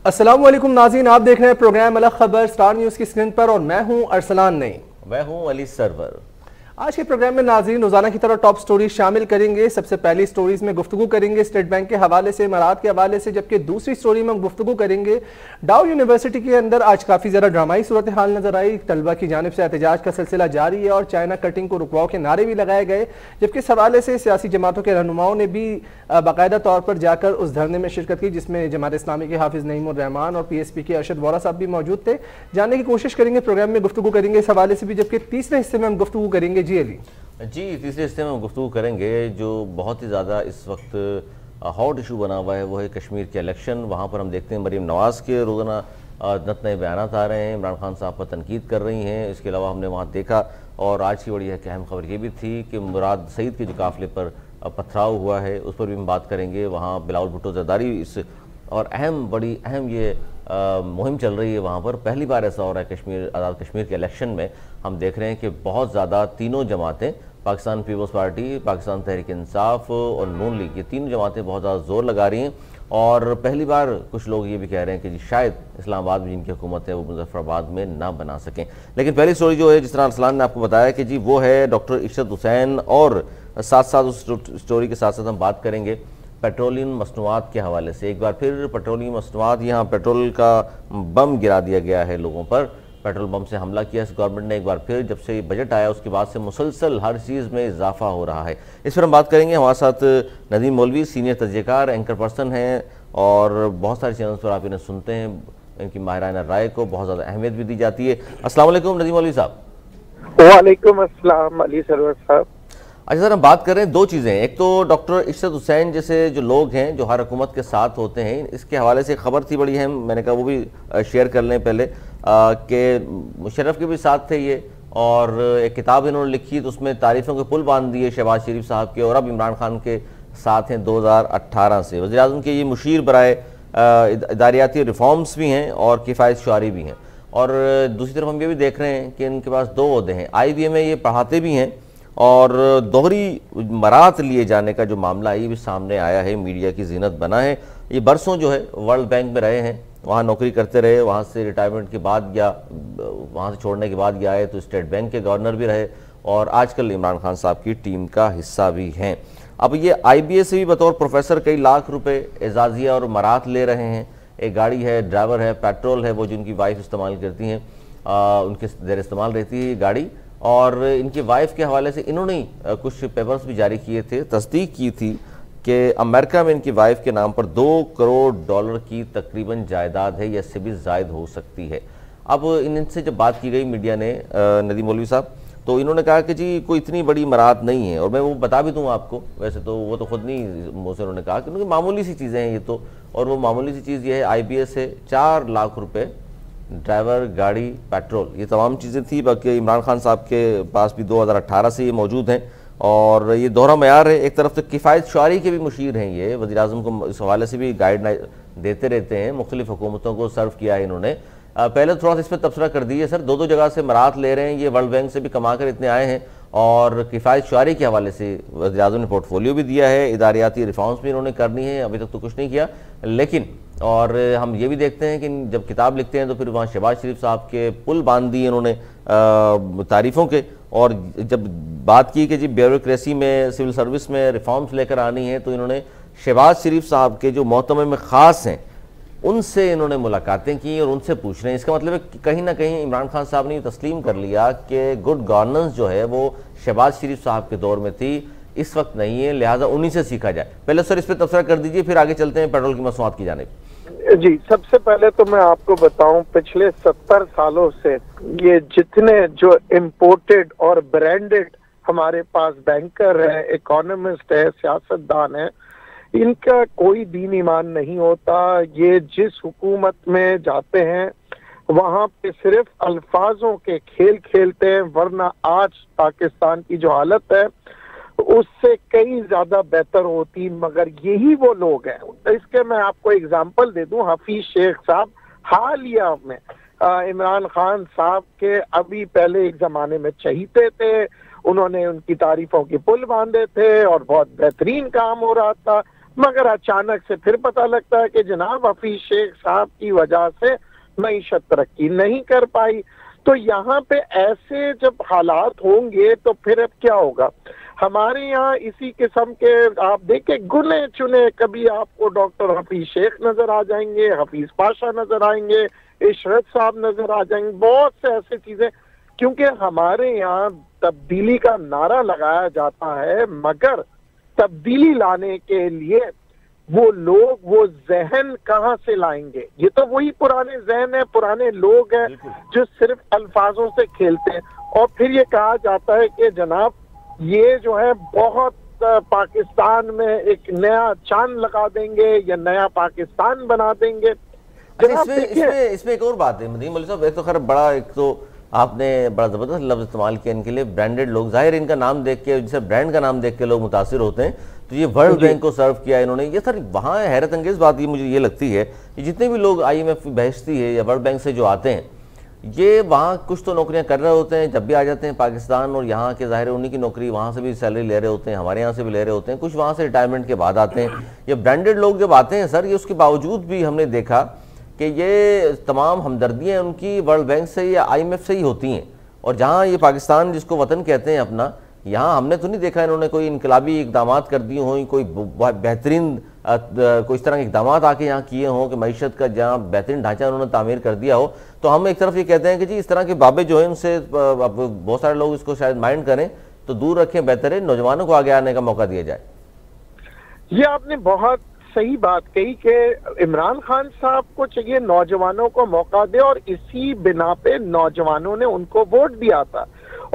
अस्सलाम वालेकुम नाज़रीन, आप देख रहे हैं प्रोग्राम अलग खबर स्टार न्यूज़ की स्क्रीन पर और मैं हूं अरसलान नईम। मैं हूं अली सरवर। आज के प्रोग्राम में नाज़रीन रोजाना की तरह टॉप स्टोरी शामिल करेंगे। सबसे पहली स्टोरीज में गुफ्तगू करेंगे स्टेट बैंक के हवाले से, इमारात के हवाले से, जबकि दूसरी स्टोरी में हम गुफ्तगू करेंगे डाउ यूनिवर्सिटी के अंदर आज काफ़ी ज़्यादा ड्रामाई सूरत हाल नजर आई। तलबा की जानिब से एहतजाज का सिलसिला जारी है और चाइना कटिंग को रुकवाओ के नारे भी लगाए गए, जबकि इस हवाले से सियासी जमातों के रहनुमाओं ने भी बाकायदा तौर पर जाकर उस धरने में शिरकत की जिसमें जमात इस्लामी के हाफिज नईमुर रहमान और PSP के अरशद वोरा साहब भी मौजूद थे। जानने की कोशिश करेंगे, प्रोग्राम में गुफ्तगू करेंगे इस हवाले से भी, जबकि तीसरे हिस्से में हम गुफ्तगू करेंगे जी अली जी तीसरे हिस्से में हम गुफ्तगू करेंगे जो बहुत ही ज़्यादा इस वक्त हॉट इशू बना हुआ है, वो है कश्मीर के इलेक्शन। वहाँ पर हम देखते हैं मरीम नवाज़ के रोज़ाना नत नए बयान आ रहे हैं, इमरान खान साहब पर तनकीद कर रही हैं। इसके अलावा हमने वहाँ देखा और आज की बड़ी अहम खबर ये भी थी कि मुराद सईद के जो काफ़िले पर पथराव हुआ है उस पर भी हम बात करेंगे। वहाँ बिलावल भुट्टो जरदारी इस और बड़ी अहम ये मुहिम चल रही है वहाँ पर। पहली बार ऐसा हो रहा है कश्मीर आज़ाद कश्मीर के इलेक्शन में हम देख रहे हैं कि बहुत ज़्यादा तीनों जमातें, पाकिस्तान पीपल्स पार्टी, पाकिस्तान तहरीक इंसाफ और नून लीग, ये तीनों जमातें बहुत ज़्यादा जोर लगा रही हैं। और पहली बार कुछ लोग ये भी कह रहे हैं कि जी शायद इस्लामाबाद में जिनकी हुकूमत है वो मुजफ्फराबाद में ना बना सकें। लेकिन पहली स्टोरी जो है, जिस तरह अरसलान ने आपको बताया कि जी वो है डॉक्टर इशरत हुसैन, और साथ साथ उस स्टोरी के साथ साथ हम बात करेंगे पेट्रोलियम मसनूआत के हवाले से। एक बार फिर पेट्रोलियम मसनूआत, यहाँ पेट्रोल का बम गिरा दिया गया है लोगों पर, पेट्रोल बम से हमला किया इस गवर्नमेंट ने एक बार फिर। जब से बजट आया उसके बाद से मुसलसल हर चीज़ में इजाफा हो रहा है। इस पर हम बात करेंगे। हमारे साथ नदीम मौलवी सीनियर तजज़ियेकार एंकर पर्सन हैं और बहुत सारे चैनल्स पर आप इन्हें सुनते हैं, इनकी माहिराना राय को बहुत ज़्यादा अहमियत भी दी जाती है। अस्सलाम वालेकुम नदीम मौलवी साहब। वालेकुम अस्सलाम अली सरवर साहब। अच्छा सर, हम बात कर रहे हैं दो चीज़ें। एक तो डॉक्टर इशरत हुसैन जैसे जो लोग हैं जो हर हुकूमत के साथ होते हैं, इसके हवाले से खबर थी बड़ी अहम, मैंने कहा वो भी शेयर कर लें पहले, कि मुशर्रफ के भी साथ थे ये, और एक किताब इन्होंने लिखी तो उसमें तारीफ़ों के पुल बांध दिए शहबाज शरीफ साहब के, और अब इमरान खान के साथ हैं 2018 से। वज़ीर आज़म के ये मुशीर बराए इदारियाती रिफॉर्म्स भी हैं और किफ़ायत शुआरी भी हैं। और दूसरी तरफ हम ये भी देख रहे हैं कि इनके पास दो ओहदे हैं, IBA में ये पढ़ाते भी हैं, और दोहरी मरात लिए जाने का जो मामला है ये भी सामने आया है, मीडिया की जीनत बना है। ये बरसों जो है वर्ल्ड बैंक में रहे हैं, वहाँ नौकरी करते रहे, वहाँ से रिटायरमेंट के बाद या वहाँ से छोड़ने के बाद गया है तो स्टेट बैंक के गवर्नर भी रहे और आजकल इमरान खान साहब की टीम का हिस्सा भी हैं। अब ये IBA से भी बतौर प्रोफेसर कई लाख रुपए एजाजिया और मरात ले रहे हैं। एक गाड़ी है, ड्राइवर है, पेट्रोल है, वो जिनकी वाइफ इस्तेमाल करती हैं, उनके ज़ेर इस्तेमाल रहती है ये गाड़ी। और इनकी वाइफ के हवाले से इन्होंने कुछ पेपर्स भी जारी किए थे, तस्दीक की थी कि अमेरिका में इनकी वाइफ के नाम पर $2 करोड़ की तकरीबन जायदाद है या इससे भी ज़ायद हो सकती है। अब इनसे जब बात की गई मीडिया ने, नदीम मौलवी साहब, तो इन्होंने कहा कि जी कोई इतनी बड़ी मरात नहीं है। और मैं वो बता भी दूँ आपको, वैसे तो वो तो खुद नहीं मुँह से उन्होंने कहा कि मामूली सी चीज़ें हैं ये तो, और वो मामूली सी चीज़ ये है IBA से 4 लाख रुपये, ड्राइवर, गाड़ी, पेट्रोल, ये तमाम चीज़ें थी। बाकी इमरान खान साहब के पास भी 2018 से ये मौजूद हैं और ये दोहरा मयार है। एक तरफ तो किफ़ायत शुआरी के भी मुशीर हैं ये, वज़ीर आज़म को इस हवाले से भी गाइड देते रहते हैं, मुख्तलिफ हुकूमतों को सर्व किया है इन्होंने। पहले थोड़ा सा इस पर तबसरा कर दीजिए सर, दो जगह से मरात ले रहे हैं, ये वर्ल्ड बैंक से भी कमा कर इतने आए हैं और किफ़ायत शुआरी के हवाले से वज़ीर आज़म ने पोर्टफोलियो भी दिया है, इदारियाती रिफॉर्म्स भी इन्होंने करनी है, अभी तक तो कुछ नहीं किया। लेकिन और हम ये भी देखते हैं कि जब किताब लिखते हैं तो फिर वहाँ शहबाज शरीफ साहब के पुल बांध दिए इन्होंने तारीफ़ों के। और जब बात की कि जी ब्यूरोक्रेसी में, सिविल सर्विस में रिफॉर्म्स लेकर आनी है, तो इन्होंने शहबाज शरीफ साहब के जो मोहतमिम ख़ास हैं उनसे इन्होंने मुलाकातें की और उनसे पूछ रहे हैं। इसका मतलब है कि कहीं ना कहीं इमरान खान साहब ने तस्लीम कर लिया कि गुड गवर्नेंस जो है वो शहबाज शरीफ साहब के दौर में थी, इस वक्त नहीं है, लिहाजा उन्हीं से सीखा जाए। पहले सर इस पर तबसरा कर दीजिए, फिर आगे चलते हैं पेट्रोल की मसनूआत की जानिब। जी, सबसे पहले तो मैं आपको बताऊं, पिछले 70 सालों से ये जितने जो इम्पोर्टेड और ब्रांडेड हमारे पास बैंकर है, इकोनॉमिस्ट है, सियासतदान है, इनका कोई दीन ईमान नहीं होता। ये जिस हुकूमत में जाते हैं वहां पे सिर्फ अल्फाजों के खेल खेलते हैं, वरना आज पाकिस्तान की जो हालत है उससे कई ज्यादा बेहतर होती। मगर यही वो लोग हैं, इसके मैं आपको एग्जांपल दे दूं, हफीज शेख साहब हालिया में इमरान खान साहब के अभी पहले एक जमाने में चहीते थे, उन्होंने उनकी तारीफों के पुल बांधे थे और बहुत बेहतरीन काम हो रहा था। मगर अचानक से फिर पता लगता है कि जनाब हफीज शेख साहब की वजह से मईशत तरक्की नहीं कर पाई। तो यहाँ पे ऐसे जब हालात होंगे तो फिर अब क्या होगा। हमारे यहाँ इसी किस्म के आप देखें गुने चुने, कभी आपको डॉक्टर हफीज शेख नजर आ जाएंगे, हफीज पाशा नजर आएंगे, इशरत साहब नजर आ जाएंगे, बहुत से ऐसी चीजें, क्योंकि हमारे यहाँ तब्दीली का नारा लगाया जाता है, मगर तब्दीली लाने के लिए वो लोग, वो जहन कहाँ से लाएंगे। ये तो वही पुराने जहन है, पुराने लोग हैं जो सिर्फ अल्फाजों से खेलते हैं। और फिर ये कहा जाता है कि जनाब ये जो है बहुत पाकिस्तान में एक नया चांद लगा देंगे या नया पाकिस्तान बना देंगे। इसमें एक और बात है मदीन मौलवी साहब, एक तो खैर बड़ा, एक तो आपने बड़ा जबरदस्त लफ्ज इस्तेमाल किया इनके लिए, ब्रांडेड लोग, जाहिर इनका नाम देख के, जैसे ब्रांड का नाम देख के लोग मुतासिर होते हैं। तो ये वर्ल्ड बैंक को सर्व किया इन्होंने, ये सर वहाँ हैरत अंगेज बात ये मुझे ये लगती है कि जितने भी लोग IMF बहसती है या वर्ल्ड बैंक से जो आते हैं, ये वहाँ कुछ तो नौकरियाँ कर रहे होते हैं, जब भी आ जाते हैं पाकिस्तान, और यहाँ के ज़ाहिर उन्हीं की नौकरी, वहाँ से भी सैलरी ले रहे होते हैं, हमारे यहाँ से भी ले रहे होते हैं, कुछ वहाँ से रिटायरमेंट के बाद आते हैं। ये ब्रांडेड लोग जब आते हैं सर, ये उसके बावजूद भी हमने देखा कि ये तमाम हमदर्दियाँ उनकी वर्ल्ड बैंक से या IMF से ही होती हैं। और जहाँ ये पाकिस्तान जिसको वतन कहते हैं अपना, यहाँ हमने तो नहीं देखा इन्होंने कोई इनकलाबी इकदाम कर दिए हों, कोई बेहतरीन कोई इस तरह के इकदाम आके यहाँ किए हों कि मईशत का जहाँ बेहतरीन ढांचा उन्होंने तामीर कर दिया हो। तो हम एक तरफ ये कहते हैं कि जी इस तरह के बाबे जो हैं उनसे बहुत सारे लोग इसको शायद माइंड करें तो दूर रखें, बेहतर है नौजवानों को आगे आने का मौका दिया जाए। ये आपने बहुत सही बात कही कि इमरान खान साहब को चाहिए नौजवानों को मौका दे, और इसी बिना पे नौजवानों ने उनको वोट दिया था।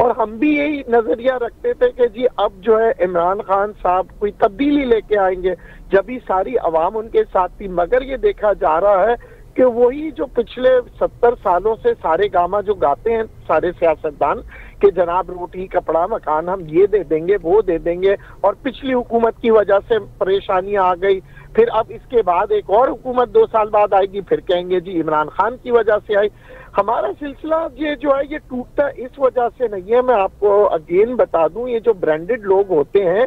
और हम भी यही नजरिया रखते थे कि जी अब जो है इमरान खान साहब कोई तब्दीली लेके आएंगे, जब भी सारी अवाम उनके साथ थी। मगर ये देखा जा रहा है कि वही जो पिछले 70 सालों से सारे गामा जो गाते हैं सारे सियासतदान कि जनाब रोटी कपड़ा मकान हम ये दे देंगे वो दे देंगे, और पिछली हुकूमत की वजह से परेशानियां आ गई, फिर अब इसके बाद एक और हुकूमत 2 साल बाद आएगी, फिर कहेंगे जी इमरान खान की वजह से आई। हमारा सिलसिला ये जो है ये टूटता इस वजह से नहीं है। मैं आपको अगेन बता दूं, ये जो ब्रांडेड लोग होते हैं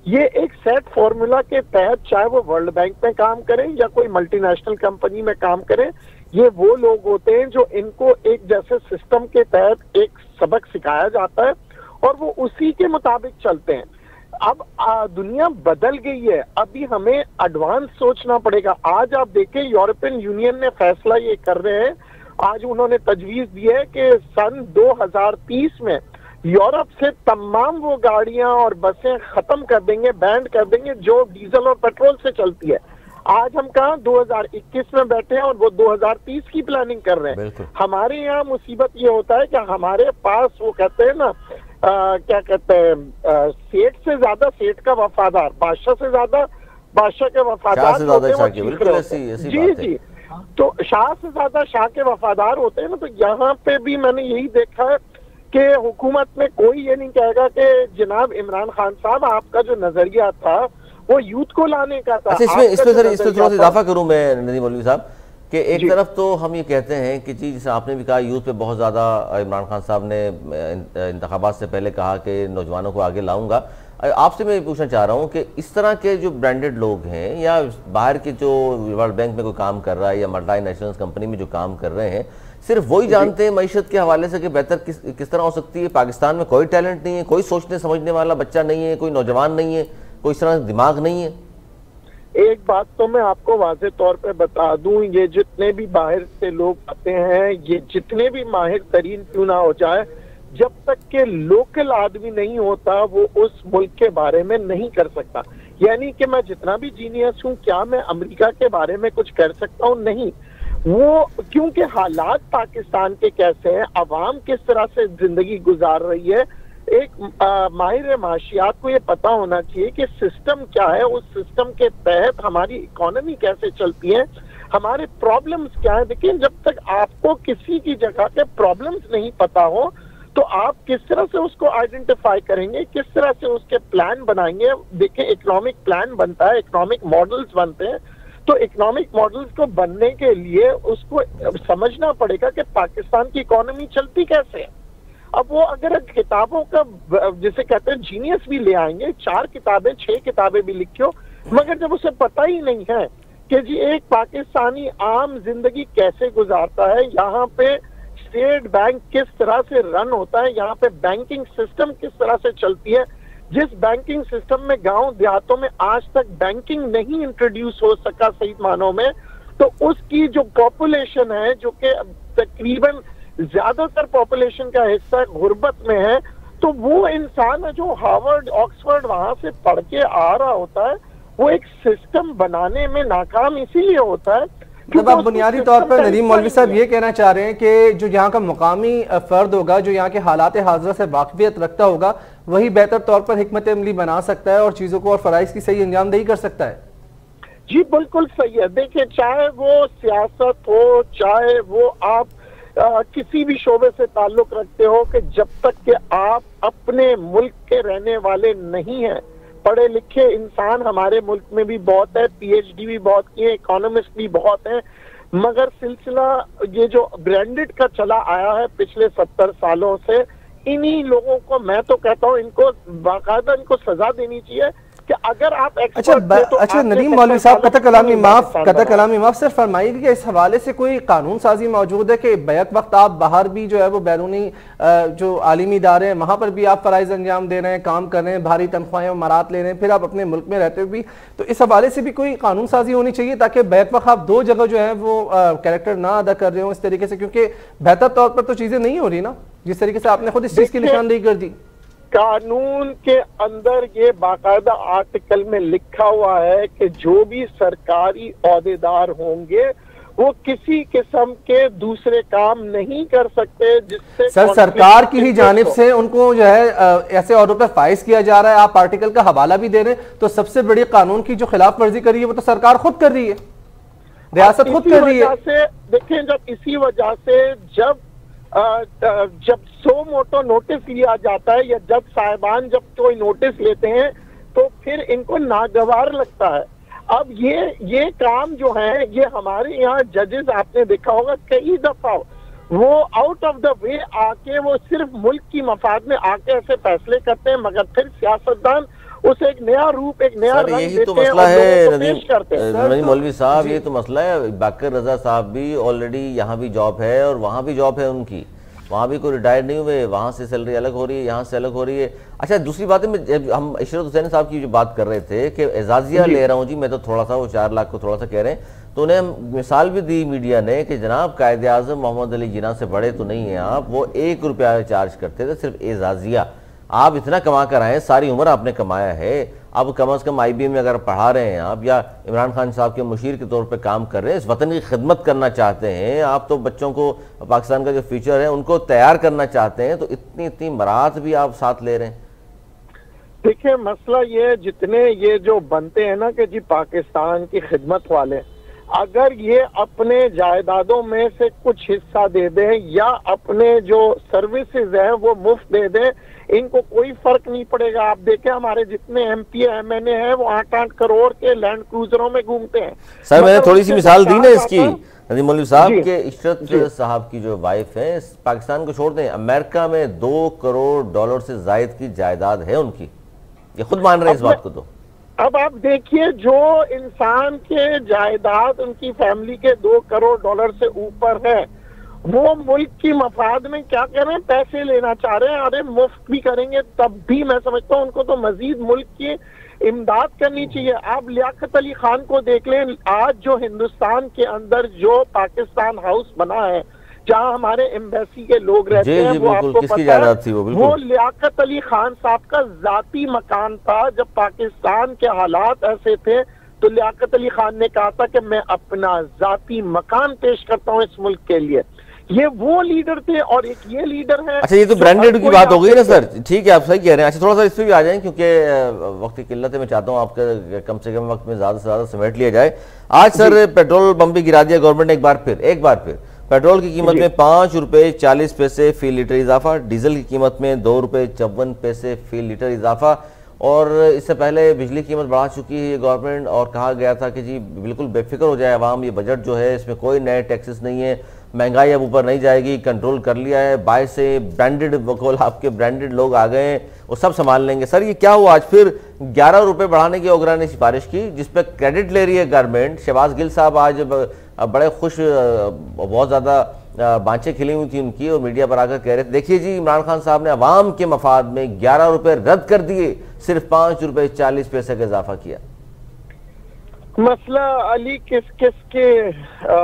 ये एक सेट फॉर्मूला के तहत, चाहे वो वर्ल्ड बैंक में काम करें या कोई मल्टीनेशनल कंपनी में काम करें, ये वो लोग होते हैं जो इनको एक जैसे सिस्टम के तहत एक सबक सिखाया जाता है और वो उसी के मुताबिक चलते हैं। अब दुनिया बदल गई है, अभी हमें एडवांस सोचना पड़ेगा। आज आप देखें यूरोपियन यूनियन ने फैसला ये कर रहे हैं, आज उन्होंने तजवीज दी है कि सन 2030 में यूरोप से तमाम वो गाड़ियां और बसें खत्म कर देंगे, बैंड कर देंगे जो डीजल और पेट्रोल से चलती है। आज हम कहाँ 2021 में बैठे हैं और वो 2030 की प्लानिंग कर रहे हैं। हमारे यहाँ मुसीबत ये होता है कि हमारे पास वो कहते हैं ना क्या कहते हैं, सेठ से ज्यादा सेठ का वफादार, बादशाह से ज्यादा बादशाह के वफादार जी। तो शाह से ज्यादा शाह के वफादार होते हैं ना। तो यहाँ पे भी मैंने यही देखा है कि हुकूमत में कोई ये नहीं कहेगा कि जनाब इमरान खान साहब आपका जो नजरिया था वो यूथ को लाने का था। इसमें थोड़ा सा इजाफा करूं मैं नदीम मौलवी साहब कि एक तरफ तो हम ये कहते हैं कि जी जैसे आपने भी कहा यूथ पे बहुत ज़्यादा इमरान खान साहब ने इंतखाबात से पहले कहा कि नौजवानों को आगे लाऊंगा। आपसे मैं पूछना चाह रहा हूँ कि इस तरह के जो ब्रांडेड लोग हैं या बाहर के जो वर्ल्ड बैंक में कोई काम कर रहा है या मल्टीनेशनल कंपनी में जो काम कर रहे हैं, सिर्फ वही जानते हैं मईशत के हवाले से कि बेहतर किस तरह हो सकती है। पाकिस्तान में कोई टैलेंट नहीं है, कोई सोचने समझने वाला बच्चा नहीं है, कोई नौजवान नहीं है, कोई इस तरह दिमाग नहीं है। एक बात तो मैं आपको वाज़े तौर पे बता दूं, ये जितने भी बाहर से लोग आते हैं, ये जितने भी माहिर तरीन क्यों ना हो जाए, जब तक के लोकल आदमी नहीं होता वो उस मुल्क के बारे में नहीं कर सकता। यानी कि मैं जितना भी जीनियस हूँ, क्या मैं अमेरिका के बारे में कुछ कर सकता हूँ? नहीं। वो क्योंकि हालात पाकिस्तान के कैसे हैं, अवाम किस तरह से जिंदगी गुजार रही है, एक माहिर माशियात को ये पता होना चाहिए कि सिस्टम क्या है, उस सिस्टम के तहत हमारी इकोनॉमी कैसे चलती है, हमारे प्रॉब्लम्स क्या है। देखिए, जब तक आपको किसी की जगह के प्रॉब्लम्स नहीं पता हो तो आप किस तरह से उसको आइडेंटिफाई करेंगे, किस तरह से उसके प्लान बनाएंगे। देखिए, इकोनॉमिक प्लान बनता है, इकोनॉमिक मॉडल्स बनते हैं, तो इकोनॉमिक मॉडल्स को बनने के लिए उसको समझना पड़ेगा कि पाकिस्तान की इकोनॉमी चलती कैसे है। अब वो अगर किताबों का जिसे कहते हैं जीनियस भी ले आएंगे, 4 किताबें 6 किताबें भी लिखियो, मगर जब उसे पता ही नहीं है कि जी एक पाकिस्तानी आम जिंदगी कैसे गुजारता है, यहाँ पे स्टेट बैंक किस तरह से रन होता है, यहाँ पे बैंकिंग सिस्टम किस तरह से चलती है, जिस बैंकिंग सिस्टम में गांव देहातों में आज तक बैंकिंग नहीं इंट्रोड्यूस हो सका सही मानों में, तो उसकी जो पॉपुलेशन है, जो कि तकरीबन ज्यादातर पॉपुलेशन का हिस्सा गुर्बत में है, तो वो इंसान जो हार्वर्ड ऑक्सफोर्ड वहां से पढ़ के आ रहा होता है, वो एक सिस्टम बनाने में नाकाम इसीलिए होता है। मतलब आप बुनियादी तौर पर नदीम मौलवी साहब ये कहना चाह रहे हैं कि जो यहाँ का मुकामी फर्द होगा, जो यहाँ के हालात हाज़िरा से वाकफियत रखता होगा, वही बेहतर तौर पर हिकमत अमली बना सकता है और चीजों को और फराइज की सही अंजामदही कर सकता है। जी बिल्कुल सही है। देखिए, चाहे वो सियासत हो, चाहे वो आप किसी भी शोबे से ताल्लुक रखते हो, कि जब तक कि आप अपने मुल्क के रहने वाले नहीं हैं, पढ़े लिखे इंसान हमारे मुल्क में भी बहुत है, पीएचडी भी बहुत किए, इकोनॉमिस्ट भी बहुत हैं, मगर सिलसिला ये जो ब्रांडेड का चला आया है पिछले 70 सालों से, इन्हीं लोगों को मैं तो कहता हूँ इनको बाकायदा इनको सजा देनी चाहिए कि अगर आप अच्छा नदीम मौलवी साहब, कतः कलामी माफ सिर्फ फरमाइए कि इस हवाले से कोई कानून साजी मौजूद है कि बैक वक्त आप बाहर भी जो है वो बैरूनी जो आलिमी इदारे हैं वहां पर भी आप फराइज अंजाम दे रहे हैं, काम कर रहे हैं, भारी तनख्वाहें और मरात ले रहे हैं, फिर आप अपने मुल्क में रहते हुए भी, तो इस हवाले से भी कोई कानून साजी होनी चाहिए ताकि बैक वक्त आप दो जगह जो है वो कैरेक्टर ना अदा कर रहे हो इस तरीके से, क्योंकि बेहतर तौर पर तो चीजें नहीं हो रही ना, जिस तरीके से आपने खुद इस चीज की निशानदेही कर दी। कानून के अंदर ये बाकायदा आर्टिकल में लिखा हुआ है कि जो भी सरकारी ओहदेदार होंगे वो किसी किस्म के दूसरे काम नहीं कर सकते जिससे सर सरकार की ही जानिब से उनको जो है ऐसे ऑर्डर पर फाइज किया जा रहा है। आप आर्टिकल का हवाला भी दे रहे हैं, तो सबसे बड़ी कानून की जो खिलाफ वर्जी कर रही है वो तो सरकार खुद कर रही है, रियासत खुद कर रही है। देखें, जब इसी वजह से जब सो मोटो नोटिस लिया जाता है या जब साहिबान जब कोई नोटिस लेते हैं तो फिर इनको नागवार लगता है। अब ये काम जो है, ये हमारे यहाँ जजेस आपने देखा होगा कई दफा वो आउट ऑफ द वे आके वो सिर्फ मुल्क की मफाद में आके ऐसे फैसले करते हैं, मगर फिर सियासतदान उसे एक नया रूप, एक नया रंग देते तो मसला है नदीम मौलवी साहब, ये तो मसला है। बाकर रजा साहब भी ऑलरेडी यहाँ भी जॉब है और वहाँ भी जॉब है उनकी, वहाँ भी कोई रिटायर नहीं हुए, वहाँ से सैलरी अलग हो रही है, यहाँ से अलग हो रही है। अच्छा, दूसरी बात है, हम इशरत हुसैन साहब की जो बात कर रहे थे कि एजाजिया ले रहा हूँ जी मैं, तो थोड़ा सा वो 4 लाख को थोड़ा सा कह रहे हैं, तो उन्हें मिसाल भी दी मीडिया ने कि जनाब कायदे आज़म मोहम्मद अली जिन्ना से बड़े तो नहीं हैं आप, वो 1 रुपया चार्ज करते थे सिर्फ एजाजिया। आप इतना कमा कर आए, सारी उम्र आपने कमाया है, अब कम से कम IBM में अगर पढ़ा रहे हैं आप, या इमरान खान साहब के मुशीर के तौर पे काम कर रहे हैं, इस वतन की खिदमत करना चाहते हैं आप, तो बच्चों को पाकिस्तान का जो फ्यूचर है उनको तैयार करना चाहते हैं, तो इतनी मरात भी आप साथ ले रहे हैं। देखिए, मसला ये जितने ये जो बनते हैं ना कि जी पाकिस्तान की खिदमत वाले, अगर ये अपने जायदादों में से कुछ हिस्सा दे दें या अपने जो सर्विसेज हैं वो मुफ्त दे दें, इनको कोई फर्क नहीं पड़ेगा। आप देखें हमारे जितने MP MNA हैं वो 8-8 करोड़ के लैंड क्रूजरों में घूमते हैं। सर मैंने थोड़ी सी मिसाल दी ना इसकी नदीम मौलवी साहब के, इशरत साहब की जो वाइफ है, पाकिस्तान को छोड़ दें, अमेरिका में $2 करोड़ से जायद की जायदाद है उनकी, ये खुद मान रहे हैं इस बात को। तो अब आप देखिए, जो इंसान के जायदाद उनकी फैमिली के $2 करोड़ से ऊपर है, वो मुल्क की मफाद में क्या कर रहे हैं, पैसे लेना चाह रहे हैं। अरे मुफ्त भी करेंगे तब भी मैं समझता हूँ उनको तो मजीद मुल्क की इमदाद करनी चाहिए। आप लियाकत अली खान को देख लें, आज जो हिंदुस्तान के अंदर जो पाकिस्तान हाउस बना है जहाँ हमारे एम्बेसी के लोग रहते हैं, वो आपको पता है वो लियाकत अली खान साहब का जाती मकान था। जब पाकिस्तान के हालात ऐसे थे तो लियाकत अली खान ने कहा था कि मैं अपना जाती मकान पेश करता हूँ इस मुल्क के लिए। ये वो लीडर थे और एक ये लीडर है। अच्छा, ये तो ब्रांडेड की बात हो गई ना सर, ठीक है आप सही कह रहे हैं। अच्छा, थोड़ा सा इस पर भी आ जाएं क्योंकि वक्त की किल्लत है, मैं चाहता हूँ आपका कम से कम वक्त में ज्यादा से ज्यादा समेट लिया जाए। आज सर पेट्रोल बम भी गिरा दिया गवर्नमेंट ने एक बार फिर पेट्रोल की कीमत में 5 रुपए 40 पैसे फी लीटर इजाफा, डीजल की कीमत में 2 रुपए 54 पैसे फी लीटर इजाफा, और इससे पहले बिजली कीमत बढ़ा चुकी है ये गवर्नमेंट, और कहा गया था कि जी बिल्कुल बेफिक्र हो जाए अवाम, ये बजट जो है इसमें कोई नए टैक्सेस नहीं है, महंगाई अब ऊपर नहीं जाएगी, कंट्रोल कर लिया है, बाहर से ब्रांडेड बकौल आपके ब्रांडेड लोग आ गए हैं, वो सब संभाल लेंगे। सर ये क्या हुआ, आज फिर 11 रुपए बढ़ाने की ओगरा ने सिफारिश की, जिसपे क्रेडिट ले रही है गवर्नमेंट। शहबाज गिल साहब आज बड़े खुश, बहुत ज़्यादा बांचें खिली हुई थी उनकी, और मीडिया पर आकर कह रहे थे देखिए जी इमरान खान साहब ने अवाम के मफाद में 11 रुपए रद्द कर दिए, सिर्फ 5 रुपए 40 पैसे का इजाफा किया। मसला अली किस किस के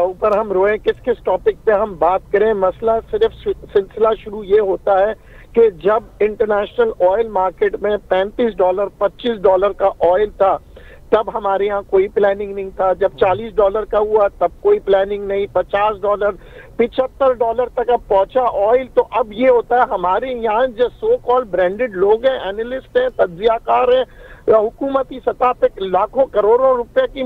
ऊपर हम रोए, किस किस टॉपिक पे हम बात करें, मसला सिर्फ सिलसिला शुरू ये होता है कि जब इंटरनेशनल ऑयल मार्केट में $35 $25 का ऑयल था तब हमारे यहाँ कोई प्लानिंग नहीं था। जब $40 का हुआ तब कोई प्लानिंग नहीं, $50 $75 तक अब पहुंचा ऑयल। तो अब ये होता है हमारे यहाँ जो सो कॉल ब्रांडेड लोग हैं, एनालिस्ट हैं, तज्जियाकार हैं, हुकूमती सतह पे लाखों करोड़ों रुपए की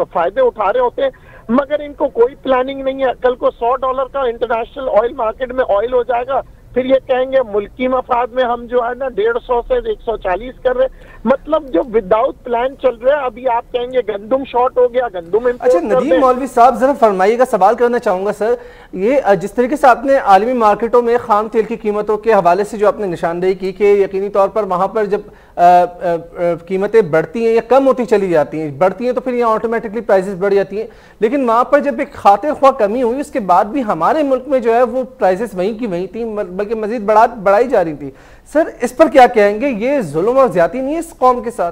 फायदे उठा रहे होते हैं, मगर इनको कोई प्लानिंग नहीं है। कल को $100 का इंटरनेशनल ऑयल मार्केट में ऑयल हो जाएगा, फिर ये कहेंगे मुल्की मफाद में हम जो है ना 150 से 140 कर रहे, मतलब जो विदाउट प्लान चल रहा है। अभी आप कहेंगे गंदुम शॉर्ट हो गया, गंदुम अच्छा नदीम मौलवी साहब जरा फरमाइएगा, सवाल करना चाहूंगा सर, ये जिस तरीके से आपने आलमी मार्केटों में खाम तेल की कीमतों के हवाले से जो आपने निशानदेही की कि यकीनी तौर पर वहां पर जब कीमतें बढ़ती हैं या कम होती चली जाती हैं, बढ़ती हैं तो फिर यहाँ ऑटोमेटिकली प्राइसेस बढ़ जाती हैं, लेकिन वहां पर जब एक खातिर ख्वाह कमी हुई उसके बाद भी हमारे मुल्क में जो है वो प्राइसेस वहीं की वहीं थी, बल्कि मजीद बढ़ाई जा रही थी। सर इस पर क्या कहेंगे, ये जुल्म और ज्यादती नहीं है इस कौम के साथ?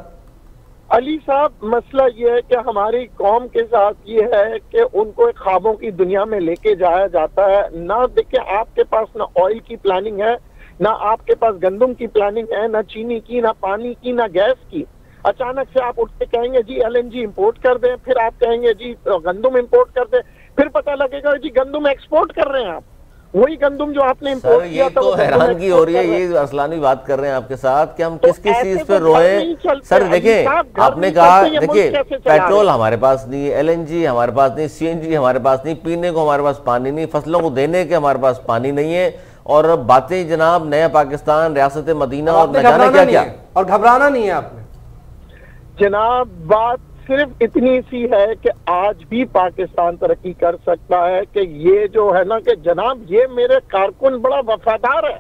अली साहब मसला ये है कि हमारी कौम के साथ ये है कि उनको एक ख्वाबों की दुनिया में लेके जाया जाता है। ना देखिए आपके पास ना ऑयल की प्लानिंग है, ना आपके पास गंदम की प्लानिंग है, ना चीनी की, ना पानी की, ना गैस की। अचानक से आप उठ के कहेंगे जी LNG इंपोर्ट कर दें, फिर आप कहेंगे जी गंदम इंपोर्ट कर दें, फिर पता लगेगा जी गंदम एक्सपोर्ट कर रहे हैं आप, वही गंदम जो आपने इंपोर्ट किया था। तो हैरानगी हो रही है, ये असलानी बात कर रहे हैं आपके साथ कि हम किस किस चीज पे रोए। सर देखिए आपने कहा, देखिए पेट्रोल हमारे पास नहीं है, LNG हमारे पास नहीं, CNG हमारे पास नहीं, पीने को हमारे पास पानी नहीं, फसलों को देने के हमारे पास पानी नहीं है, और बातें जनाब नया पाकिस्तान, रियासत मदीना और न जाने क्या क्या, और घबराना नहीं है आपने जनाब। बात सिर्फ इतनी सी है कि आज भी पाकिस्तान तरक्की कर सकता है कि ये जो है ना कि जनाब ये मेरे कारकुन बड़ा वफादार है,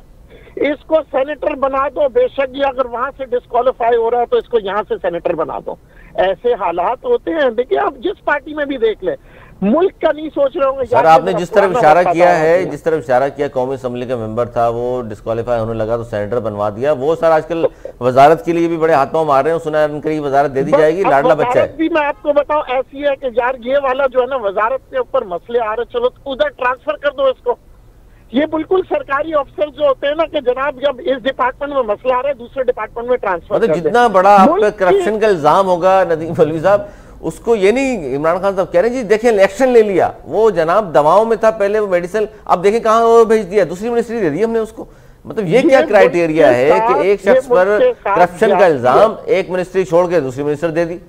इसको सेनेटर बना दो, बेशक ये अगर वहां से डिस्क्वालीफाई हो रहा है तो इसको यहाँ से सेनेटर बना दो। ऐसे हालात होते हैं, देखिए आप जिस पार्टी में भी देख ले, मुल्क का नहीं सोच रहे होंगे। सर आपने जिस तरफ इशारा किया है, जिस तरफ इशारा किया, कौमी असम्बली का मेंबर था वो डिस्क्वालीफाई होने लगा तो सेनेटर बनवा दिया, वो सर आजकल वजारत के लिए भी बड़े हाथ पांव मार रहे हैं, सुना है वजारत दे दी जाएगी, लाडला बच्चा है। भी मैं आपको बताऊं ऐसी है कि यार ये वाला जो है ना वजारत के ऊपर मसले आ रहे, चलो उधर ट्रांसफर कर दो इसको। ये बिल्कुल सरकारी अफसर जो होते हैं ना कि जनाब जब इस डिपार्टमेंट में मसला आ रहा है दूसरे डिपार्टमेंट में ट्रांसफर, मतलब जितना बड़ा आप पे करप्शन का इल्जाम होगा नदीम मौलवी साहब, उसको ये नहीं इमरान खान साहब कह रहे हैं जी देखें इलेक्शन ले लिया, वो जनाब दवाओं में था पहले, वो मेडिसिन अब देखें कहाँ वो भेज दिया, दूसरी मिनिस्ट्री दे दी हमने उसको। मतलब ये क्या क्राइटेरिया है कि एक शख्स पर करप्शन का इल्जाम, एक मिनिस्ट्री छोड़ के दूसरी मिनिस्टर दे दी?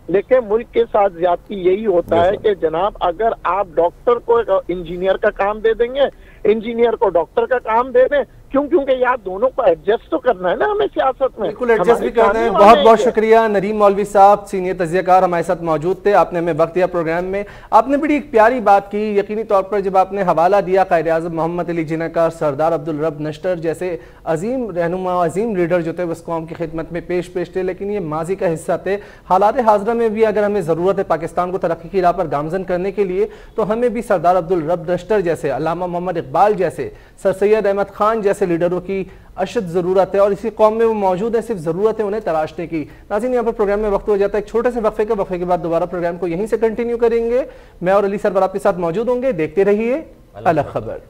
देखिए मुल्क के साथ ज्यादती यही होता है कि जनाब अगर आप डॉक्टर को इंजीनियर का काम दे देंगे, इंजीनियर को डॉक्टर का काम दे दें, क्योंकि यार दोनों को एडजस्ट तो करना है ना हमें सियासत में, बिल्कुल एडजस्ट भी करना है। बहुत बहुत शुक्रिया नदीम मौलवी साहब, सीनियर तज्जियाकार हमारे साथ मौजूद थे, आपने हमें वक्त दिया प्रोग्राम में, आपने बड़ी एक प्यारी बात की। यकीनी तौर पर जब आपने हवाला दिया कायद-ए-आज़म मोहम्मद अली जिन्ना का, सरदार अब्दुल रब नश्तर जैसे अजीम रहनुमा, अजीम लीडर जो थे उस कौम की खिदमत में पेश थे, लेकिन ये माजी का हिस्सा थे। हालात हाज़िरा में भी अगर हमें ज़रूरत है पाकिस्तान को तरक्की की राह पर गामजन करने के लिए, तो हमें भी सरदार अब्दुल रब नश्तर जैसे, अल्लामा मोहम्मद इकबाल जैसे, सर सैयद अहमद खान जैसे लीडरों की अशद ज़रूरत है, और इसी कौम में वो मौजूद है, सिर्फ ज़रूरत है उन्हें तराशने की। नाज़रीन यहाँ पर प्रोग्राम में वक्त हो जाता है एक छोटे से वक्फे के बाद दोबारा प्रोग्राम को यहीं से कंटिन्यू करेंगे। मैं और अली सरवर आपके साथ मौजूद होंगे, देखते रहिए अलग खबर।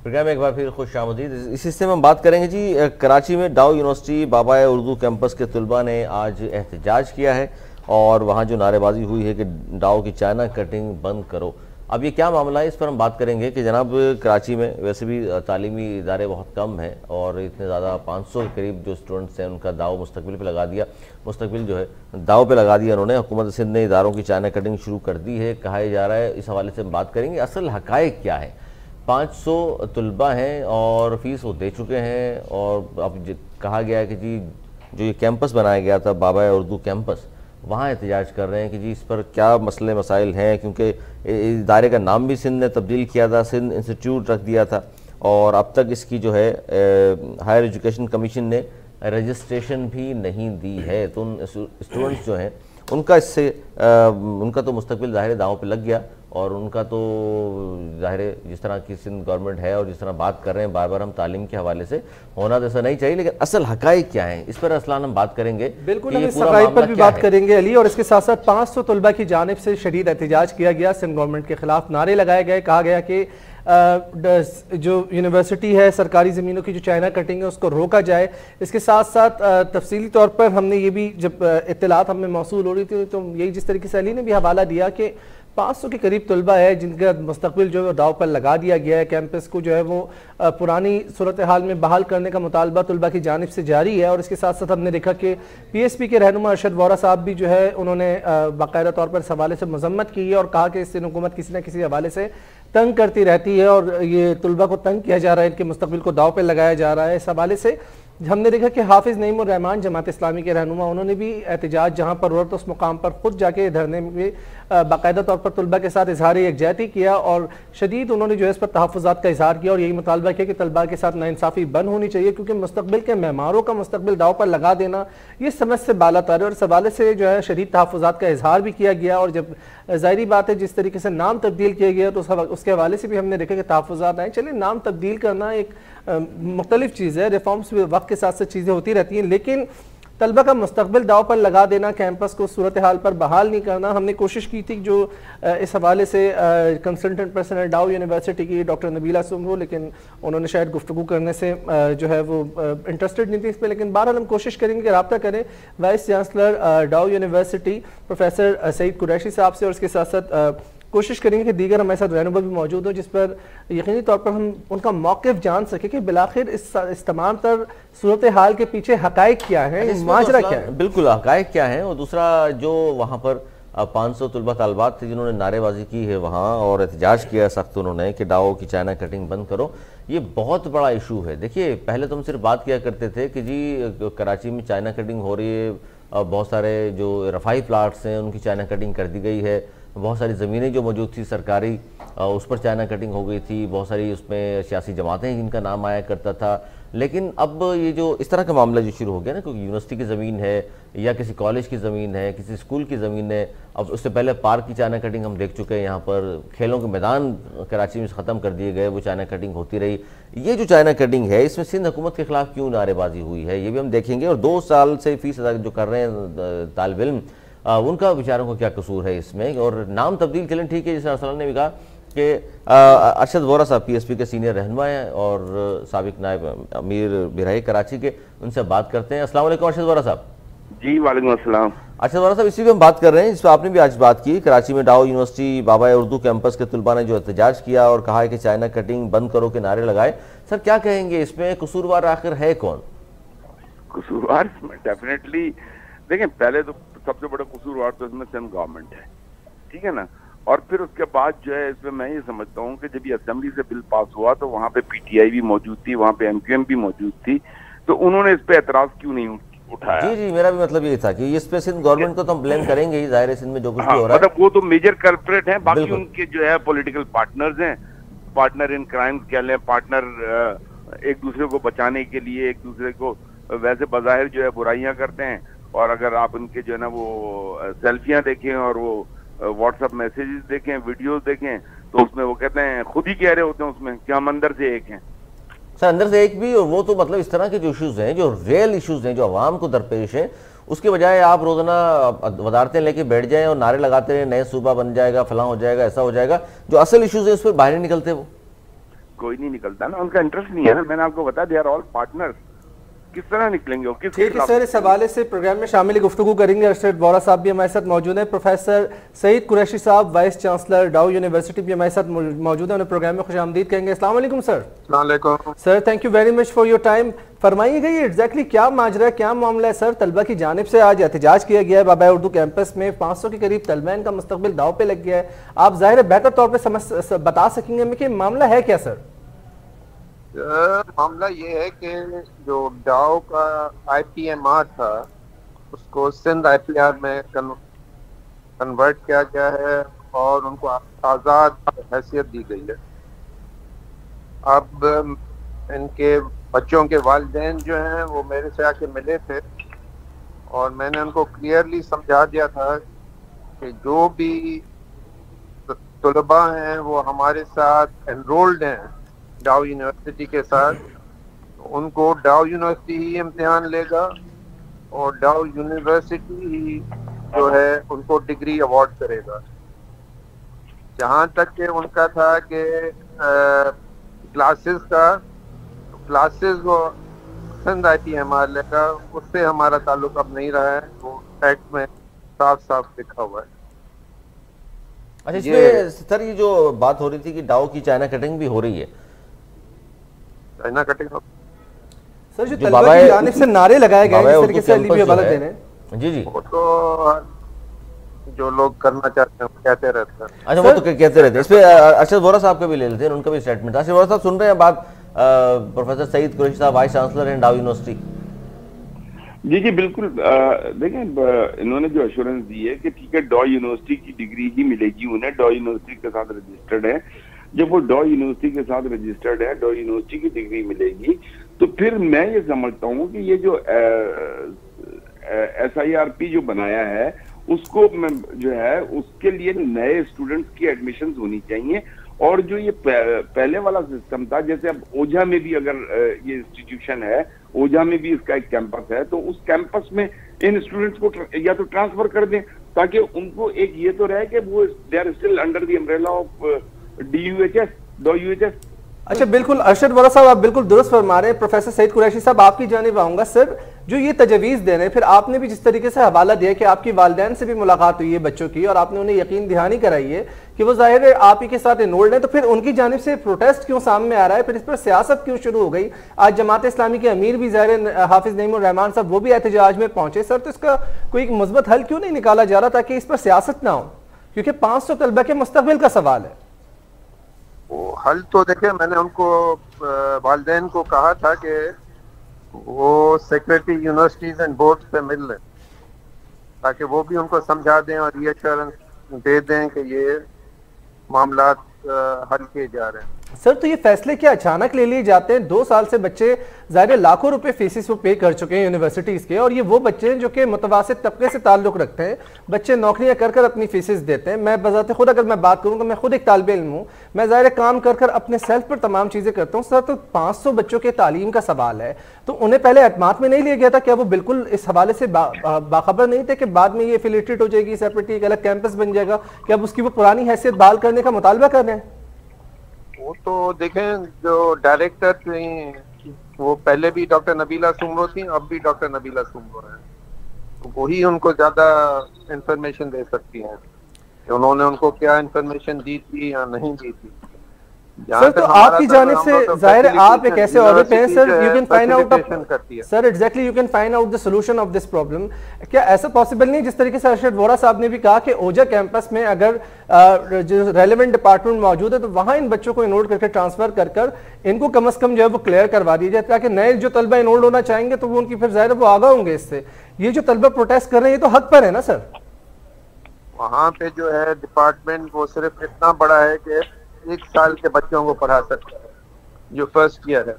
प्रोग्राम में एक बार फिर खुश आमदीद। इस हिस्से में हम बात करेंगे जी कराची में डाउ यूनिवर्सिटी बाबाए उर्दू कैंपस के तलबा ने आज एहतजाज किया है, और वहाँ जो नारेबाजी हुई है कि डाउ की चाइना कटिंग बंद करो। अब ये क्या मामला है, इस पर हम बात करेंगे कि जनाब कराची में वैसे भी तालीमी इदारे बहुत कम हैं, और इतने ज़्यादा 500 के करीब जो स्टूडेंट्स हैं उनका दाव मुस्तकबिल पे लगा दिया, मुस्तकबिल जो है दाव पे लगा दिया उन्होंने। हुकूमत सिंध ने इदारों की चाइना कटिंग शुरू कर दी है, कहा जा रहा है। इस हवाले से हम बात करेंगे असल हकायक क्या है। 500 तलबा हैं और फीस वो दे चुके हैं, और अब कहा गया है कि जी जो ये कैंपस बनाया गया था बाबाए उर्दू कैंपस, वहाँ एहतजाज कर रहे हैं कि जी इस पर क्या मसले मसाइल हैं, क्योंकि इदारे का नाम भी सिंध ने तब्दील किया था, सिंध इंस्टीट्यूट रख दिया था, और अब तक इसकी जो है हायर एजुकेशन कमीशन ने रजिस्ट्रेशन भी नहीं दी है। तो उन स्टूडेंट्स जो हैं उनका इससे उनका तो मुस्तकबिल ज़ाहिर दांव पे लग गया, और उनका तो ज़ाहिर जिस तरह की सिंध गवर्नमेंट है और जिस तरह बात कर रहे हैं बार बार हम तालीम के हवाले से, होना तो ऐसा नहीं चाहिए, लेकिन असल हकाइक क्या है इस पर अरसलान हम बात करेंगे। बिल्कुल, हम इस हकाइक पर भी बात करेंगे अली, और इसके साथ साथ 500 तलबा की जानिब से शदीद एहतजाज किया गया, सिंध गवर्नमेंट के खिलाफ नारे लगाए गए, कहा गया कि जो यूनिवर्सिटी है सरकारी ज़मीनों की जो चाइना कटिंग है उसको रोका जाए। इसके साथ साथ तफसीली तौर पर हमने ये भी जब इत्तलात हमें मौसूल हो रही थी तो यही जिस तरीके से अली ने भी हवाला दिया कि 500 के करीब तलबा है जिनका मुस्तकबिल जो है दाव पर लगा दिया गया है। कैंपस को जो है वो पुरानी सूरत हाल में बहाल करने का मुतालबा तलबा की जानिब से जारी है। और इसके साथ साथ हमने देखा कि PSP के रहनुमा अरशद वोरा साहब भी जो है उन्होंने बाकायदा तौर पर इस हवाले से मजम्मत की है और कहा कि इससे हुकूमत किसी न किसी हवाले से तंग करती रहती है और ये तलबा को तंग किया जा रहा है, इनके मुस्तकबिल को दाव पर लगाया जा रहा है। इस हवाले से हमने देखा कि हाफिज नईमुर रहमान जमात इस्लामी के रहनुमा उन्होंने भी एहतजाज जहाँ पर जरूरत उस मुकाम पर खुद जाके धरने में बाकायदा तौर पर तलबा के साथ इजहार यकजहती किया और शदीद उन्होंने जो है इस पर तहफ़्फ़ुज़ात का इजहार किया और यही मुतालबा किया कि तलबा के साथ नाइंसाफ़ी बंद होनी चाहिए, क्योंकि मुस्तकबिल के मेहमारों का मुस्तकबिल दाव पर लगा देना ये समझ से बाला तर है। और इस हवाले से जो है शदीद तहफ़्फ़ुज़ात का इजहार भी किया गया। और जब ज़ाहिरी बात है जिस तरीके से नाम तब्दील किया गया तो उसके हवाले से भी हमने देखा कि तहफ़्फ़ुज़ात आए। चलिए, नाम तब्दील करना एक मुख्तलिफ चीज़ है, रिफॉर्म्स भी वक्त के साथ साथ चीज़ें होती रहती हैं, लेकिन तलबा का मुस्तकबिल दाव पर लगा देना, कैंपस को सूरत हाल पर बहाल नहीं करना। हमने कोशिश की थी जो इस हवाले से कंसल्टेंट पर्सन है डाउ यूनिवर्सिटी की डॉक्टर नबीला सुमरो, लेकिन उन्होंने शायद गुफ्तगू करने से जो है वो इंटरेस्टेड नहीं थी इस पर, लेकिन बहरहाल हम कोशिश करेंगे कि रब्ता करें वाइस चांसलर डाउ यूनिवर्सिटी प्रोफेसर सईद कुरैशी साहब से, और इसके साथ साथ कोशिश करेंगे कि दीगर हमारे साथ रहनुमा भी मौजूद हो जिस पर यकीनी तौर पर हम उनका मौक़िफ़ जान सके कि बिलाखिर इस तमाम तर सूरत हाल के पीछे हकाइक क्या है, माजरा क्या है। बिल्कुल, हकाइक क्या है। और दूसरा जो वहाँ पर 500 तलबा तालबात थे जिन्होंने नारेबाजी की है वहाँ और एहतजाज किया सख्त उन्होंने कि डाओ की चाइना कटिंग बंद करो, ये बहुत बड़ा इशू है। देखिए, पहले तो हम सिर्फ बात किया करते थे कि जी कराची में चाइना कटिंग हो रही है, बहुत सारे जो रफाई प्लाट्स हैं उनकी चाइना कटिंग कर दी गई है, बहुत सारी ज़मीनें जो मौजूद थी सरकारी उस पर चाइना कटिंग हो गई थी, बहुत सारी उसमें सियासी जमातें जिनका नाम आया करता था। लेकिन अब ये जो इस तरह का मामला जो शुरू हो गया ना, क्योंकि यूनिवर्सिटी की ज़मीन है या किसी कॉलेज की ज़मीन है, किसी स्कूल की ज़मीन है, अब उससे पहले पार्क की चाइना कटिंग हम देख चुके हैं, यहाँ पर खेलों के मैदान कराची में ख़त्म कर दिए गए, वो चाइना कटिंग होती रही। ये जो चाइना कटिंग है इसमें सिंध हुकूमत के खिलाफ क्यों नारेबाजी हुई है ये भी हम देखेंगे, और 2 साल से फ़ीस अदा जो कर रहे हैं तालिब इल्म उनका बेचारों को क्या कसूर है इसमें। और नाम तब्दील चलें ठीक है, जैसे अरसलान ने भी कहा कि अरशद वोरा साहब PSP के सीनियर रहनुमा हैं और साबिक नायब अमीर बिराई कराची के, उनसे बात करते हैं। अस्सलाम वालेकुम अरशद वोरा साहब। जी वालेकुम अस्सलाम। अरशद वोरा साहब, इसी पे हम बात कर रहे हैं जिस पर आपने भी आज बात की। कराची में डाओ यूनिवर्सिटी बाबा उर्दू कैंपस के तलबा ने जो एहतजाज किया और कहा है कि चाइना कटिंग बंद करो के नारे लगाए, सर क्या कहेंगे इसमें, कसूरवार आखिर है कौन? कसूरवार डेफिनेटली देखें, पहले तो सबसे बड़ा कसूरवार तो इसमें सिंध गवर्नमेंट है, ठीक है ना। और फिर उसके बाद जो है इसमें मैं ये समझता हूँ कि जब ये असेंबली से बिल पास हुआ तो वहाँ पे PTI भी मौजूद थी, वहाँ पे MQM भी मौजूद थी, तो उन्होंने इस पे एतराज क्यों नहीं उठाया? जी जी, मेरा भी मतलब ये था कि इस पे सिंध गवर्नमेंट को तो हम ब्लेम करेंगे ही, जाहिर है सिंध में जो कुछ भी हो रहा है, मतलब वो तो मेजर कल्प्रेट हैं, बाकी उनके जो है पॉलिटिकल पार्टनर्स हैं, पार्टनर इन क्राइम्स कह लें, पार्टनर एक दूसरे को बचाने के लिए एक दूसरे को वैसे बज़ाहिर जो है बुराइयां करते हैं, और अगर आप उनके जो है ना वो सेल्फियां देखें और वो व्हाट्सएप मैसेजेस देखें, वीडियोस देखें, तो उसमें वो कहते हैं, खुद ही कह रहे होते हैं उसमें कि हम अंदर से एक हैं। सर अंदर से एक भी, और वो तो मतलब इस तरह के जो इश्यूज हैं, जो रियल इश्यूज हैं, जो आवाम को दरपेश हैं, उसके बजाय आप रोजाना वजारतें लेके बैठ जाएं और नारे लगाते रहे नए सूबा बन जाएगा, फलां हो जाएगा, ऐसा हो जाएगा, जो असल इश्यूज है उस पर बाहर नहीं निकलते। वो कोई नहीं निकलता ना, उनका इंटरेस्ट नहीं है ना। मैंने आपको बताया दे आर ऑल पार्टनर्स, किस तरह निकलेंगे वो? ठीक है सर, इस हवाले से प्रोग्राम में शामिल गुफ्तगू करेंगे। अरशद वोरा साहब भी हमारे साथ मौजूद हैं, प्रोफेसर सईद कुरैशी साहब वाइस चांसलर डाउ यूनिवर्सिटी भी हमारे साथ मौजूद हैं, उन्हें प्रोग्राम में खुशामदीद कहेंगे। अस्सलाम वालेकुम सर। अस्सलाम वालेकुम sir, thank you very much for your time. फरमाइएगा ये एग्जैक्टली क्या माजरा है, क्या मामला है सर? तलबा की जानिब से आज एहतजाज किया गया है बाबा उर्दू कैंपस में, 500 के करीब तलबा इनका मुस्तकबिल दाव पे लग गया है। आप जाहिर है बेहतर तौर पर बता सकेंगे हमें कि मामला है क्या सर? मामला ये है कि जो डाओ का IPMR था उसको सिंध IPR में कन्वर्ट किया गया है और उनको आज़ाद हैसियत दी गई है। अब इनके बच्चों के वालिदैन जो हैं वो मेरे से आके मिले थे और मैंने उनको क्लियरली समझा दिया था कि जो भी तलबा हैं वो हमारे साथ एनरोल्ड हैं डाउ यूनिवर्सिटी के साथ, उनको डाउ यूनिवर्सिटी ही इम्तिहान लेगा और डाउ यूनिवर्सिटी ही जो है उनको डिग्री अवार्ड करेगा। जहाँ तक के उनका था कि क्लासेस वो सिंध IPMR लेगा, उससे हमारा ताल्लुक अब नहीं रहा है, वो एक्ट में साफ साफ लिखा हुआ है। अच्छा, इसमें सर ये जो बात हो रही थी कि डाउ की चाइना कटिंग भी हो रही है, चाइना कटिंग सर जो तलबा की जानिब से नारे लगाए गए जिस तरीके से अली भी हवाला दे रहे हैं, जी जी, वो तो जो लोग करना चाहते हैं कहते रहते हैं। अच्छा, वो तो कहते रहते हैं। इस पे अरशद वोरा साहब का भी ले लेते हैं, उनका भी स्टेटमेंट। अरशद वोरा साहब सुन रहे हैं बात? प्रोफेसर सईद कुरैशी साहब वाइस चांसलर हैं डाउ यूनिवर्सिटी। जी जी बिल्कुल। देखें, इन्होंने जो एश्योरेंस दी है कि ठीक है डॉ यूनिवर्सिटी की डिग्री ही मिलेगी उन्हें, डॉ यूनिवर्सिटी के साथ रजिस्टर्ड है। जब वो डॉ यूनिवर्सिटी के साथ रजिस्टर्ड है, डॉ यूनिवर्सिटी की डिग्री मिलेगी, तो फिर मैं ये समझता हूँ कि ये जो SIRP जो बनाया है उसको जो है उसके लिए नए स्टूडेंट्स की एडमिशन होनी चाहिए। और जो ये पहले वाला सिस्टम था, जैसे अब ओझा में भी अगर ये इंस्टीट्यूशन है, ओझा में भी इसका एक कैंपस है, तो उस कैंपस में इन स्टूडेंट्स को या तो ट्रांसफर कर दें ताकि उनको एक ये तो रहे कि वो they are still under the umbrella of डॉ UHS। अच्छा बिल्कुल अरशद वोरा साहब, आप बिल्कुल दुरुस्त फरमा रहे हैं। प्रोफेसर सईद कुरैशी साहब, आपकी जानिब आऊंगा। सर जो ये तजवीज़ दे रहे हैं, फिर आपने भी जिस तरीके से हवाला दिया कि आपकी वालिदैन से भी मुलाकात हुई है बच्चों की और आपने उन्हें यकीन दहानी कराई है कि वो जाहिर है आप ही के साथ इनरोल्ड है, तो फिर उनकी जानिब से प्रोटेस्ट क्यों सामने आ रहा है? फिर इस पर सियासत क्यों शुरू हो गई? आज जमात इस्लामी के अमीर भी जाहिर हाफिज नईमुर रहमान साहब वो भी एहतजाज में पहुंचे। सर तो इसका कोई मुस्बत हल क्यों नहीं निकाला जा रहा ताकि इस पर सियासत ना हो? क्योंकि 500 तलबा के मुस्तकबिल का सवाल है। वो हल तो देखिए, मैंने उनको वालिदैन को कहा था कि वो सेक्रेटरी यूनिवर्सिटीज एंड बोर्ड से मिल लें ताकि वो भी उनको समझा दें और रीअश्योरेंस दे दें कि ये मामला हल किए जा रहे हैं। सर तो ये फैसले क्या अचानक ले लिए जाते हैं? 2 साल से बच्चे ज़ाहिर लाखों रुपए फीसिस वो पे कर चुके हैं यूनिवर्सिटीज़ के, और ये वो बच्चे हैं जो कि मुतवासित तबके से ताल्लुक़ रखते हैं, बच्चे नौकरियां कर कर अपनी फीसिस देते हैं। मैं बजाते खुद अगर मैं बात करूँ तो मैं खुद एक तालिबे इल्म हूँ, मैं ज़ाहिर काम कर कर अपने सेल्फ पर तमाम चीज़ें करता हूँ। सर तो 500 बच्चों के तालीम का सवाल है, तो उन्हें पहले एतमाद में नहीं लिया गया था? क्या वो बिल्कुल इस हवाले से बाखबर नहीं थे कि बाद में ये एफिलिएटेड हो जाएगी, सेपरेटली एक अलग कैंपस बन जाएगा? क्या अब उसकी वो पुरानी हैसियत बहाल करने का मुतालबा कर रहे हैं? वो तो देखें, जो डायरेक्टर थी वो पहले भी डॉक्टर नबीला सुमरो थी, अब भी डॉक्टर नबीला सुमरो हैं, तो वही उनको ज्यादा इंफॉर्मेशन दे सकती हैं कि उन्होंने उनको क्या इंफॉर्मेशन दी थी या नहीं दी थी। सर तो आपकी जानिब से जाहिर है आप एक ऐसे ऑडिट हैं sir, you can find out sir exactly you can find out the solution of this problem. क्या ऐसा पॉसिबल नहीं जिस तरीके से अरशद वोरा साहब ने भी कहा कि ओझा कैंपस में अगर जो रेलेवेंट डिपार्टमेंट मौजूद है तो वहां इन बच्चों को इनरोल करके ट्रांसफर कर कर इनको कम अज कम जो है वो क्लियर करवा दिया जाए, ताकि नए जो तलबा इनरोल होना चाहेंगे तो वो उनकी फिर जाहिर वो आगा होंगे इससे। ये जो तलबा प्रोटेस्ट कर रहे हैं ये तो हक पर है ना सर? वहाँ पे जो है डिपार्टमेंट वो सिर्फ इतना बड़ा है कि 1 साल के बच्चों को पढ़ा सकता है जो फर्स्ट ईयर है,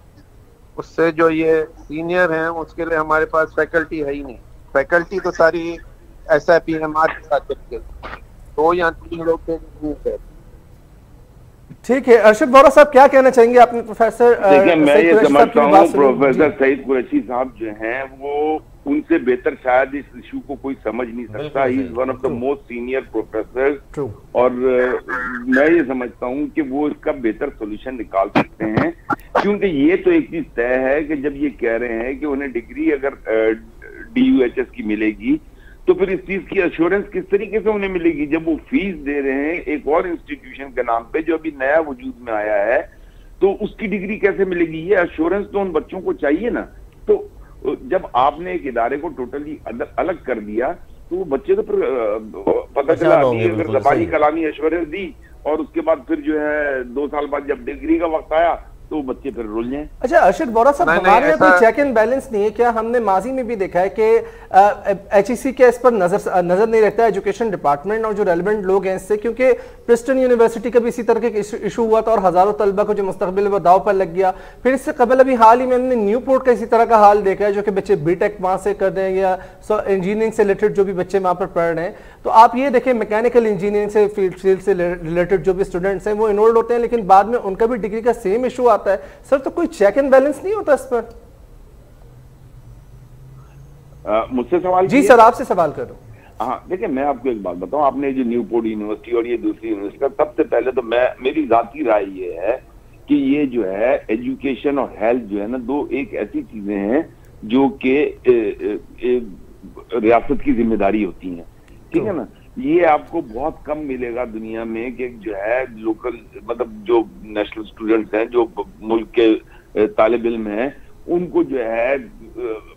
उससे जो ये सीनियर हैं उसके लिए हमारे पास फैकल्टी है ही नहीं। फैकल्टी तो सारी SIPMR के साथ चलती है, 2 या 3 लोग थे। ठीक है, अरशद वोरा साहब क्या कहना चाहेंगे आपने? प्रोफेसर देखिए, मैं ये समझता हूँ प्रोफेसर सईद कुरैशी साहब जो हैं वो उनसे बेहतर शायद इस इशू को कोई समझ नहीं सकता। He is one of the most senior professor, और मैं ये समझता हूँ कि वो इसका बेहतर सोल्यूशन निकाल सकते हैं, क्योंकि ये तो एक चीज तय है कि जब ये कह रहे हैं कि उन्हें डिग्री अगर DUHS की मिलेगी तो फिर इस चीज की एश्योरेंस किस तरीके से उन्हें मिलेगी जब वो फीस दे रहे हैं एक और इंस्टीट्यूशन के नाम पे जो अभी नया वजूद में आया है, तो उसकी डिग्री कैसे मिलेगी? ये एश्योरेंस तो उन बच्चों को चाहिए ना। तो जब आपने एक इदारे को टोटली अलग कर दिया तो वो बच्चे तो फिर पता चला अगर जबानी कलामी एश्योरेंस दी और उसके बाद फिर जो है 2 साल बाद जब डिग्री का वक्त आया तो बच्चे फिर रुल जाएं। अच्छा अरशद बोरा साहब, हमारे यहाँ कोई चेक एंड बैलेंस नहीं है क्या? हमने माजी में भी देखा है कि एचईसी के इस पर नजर नहीं रखता है एजुकेशन डिपार्टमेंट और जो रेलिवेंट लोग हैं इससे, क्योंकि प्रिस्टन यूनिवर्सिटी का भी इसी तरह का इशू हुआ था और हजारों तलबा को जो मुस्तकबिल वो दाव पर लग गया। फिर इससे कबल अभी हाल ही में हमने न्यूपोर्ट का इसी तरह का हाल देखा है, जो कि बच्चे बीटेक वहां से कर रहे हैं या इंजीनियरिंग से रिलेटेड जो भी बच्चे वहां पर पढ़ रहे हैं। तो आप ये देखें मैकेनिकल इंजीनियरिंग से फील्ड से रिलेटेड जो भी स्टूडेंट्स हैं वो इनरोल्ड होते हैं, लेकिन बाद में उनका भी डिग्री का सेम इशू आता है। सर तो कोई चेक एंड बैलेंस नहीं होता इस पर? मुझसे सवाल जी सर, आपसे सवाल करूं। हाँ देखिए, मैं आपको एक बात बताऊं, आपने जो न्यूपोर्ट यूनिवर्सिटी और ये दूसरी यूनिवर्सिटी का, सबसे पहले तो मेरी जाती राय ये है कि ये जो है एजुकेशन और हेल्थ जो है ना, दो एक ऐसी चीजें हैं जो कि रियासत की जिम्मेदारी होती हैं, ठीक है ना। ये आपको बहुत कम मिलेगा दुनिया में कि जो है लोकल, मतलब जो नेशनल स्टूडेंट्स हैं, जो मुल्क के तालिब इल्म हैं, उनको जो है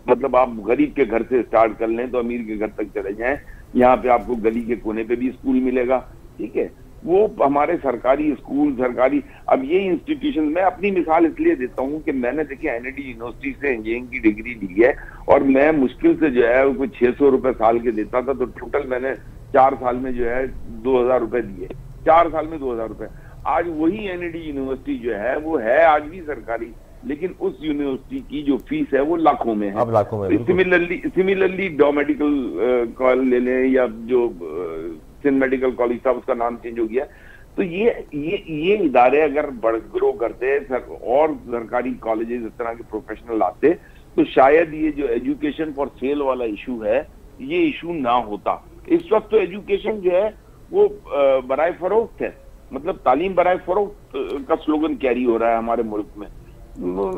मतलब आप गरीब के घर से स्टार्ट कर लें तो अमीर के घर तक चले जाएं, यहाँ पे आपको गली के कोने पे भी स्कूल मिलेगा, ठीक है। वो हमारे सरकारी स्कूल, सरकारी, अब ये इंस्टीट्यूशन, मैं अपनी मिसाल इसलिए देता हूँ कि मैंने देखिए एनआईटी यूनिवर्सिटी से इंजीनियरिंग की डिग्री ली है और मैं मुश्किल से जो है कोई 600 रुपए साल के देता था, तो टोटल मैंने 4 साल में जो है 2000 रुपए दिए, 4 साल में 2000 रुपए। आज वही एनआईटी यूनिवर्सिटी जो है वो है आज भी सरकारी, लेकिन उस यूनिवर्सिटी की जो फीस है वो लाखों में है। अब लाखों में। सिमिलरली डॉ मेडिकल कॉलेज ले लें या जो सिंध मेडिकल कॉलेज था उसका नाम चेंज हो गया। तो ये इदारे अगर ग्रो करते और सरकारी कॉलेजेस इस तरह के प्रोफेशनल आते तो शायद ये जो एजुकेशन फॉर सेल वाला इशू है ये इशू ना होता। इस वक्त तो एजुकेशन जो है वो बराए फरोख्त है, मतलब तालीम बराए फरोख्त का स्लोगन कैरी हो रहा है हमारे मुल्क में।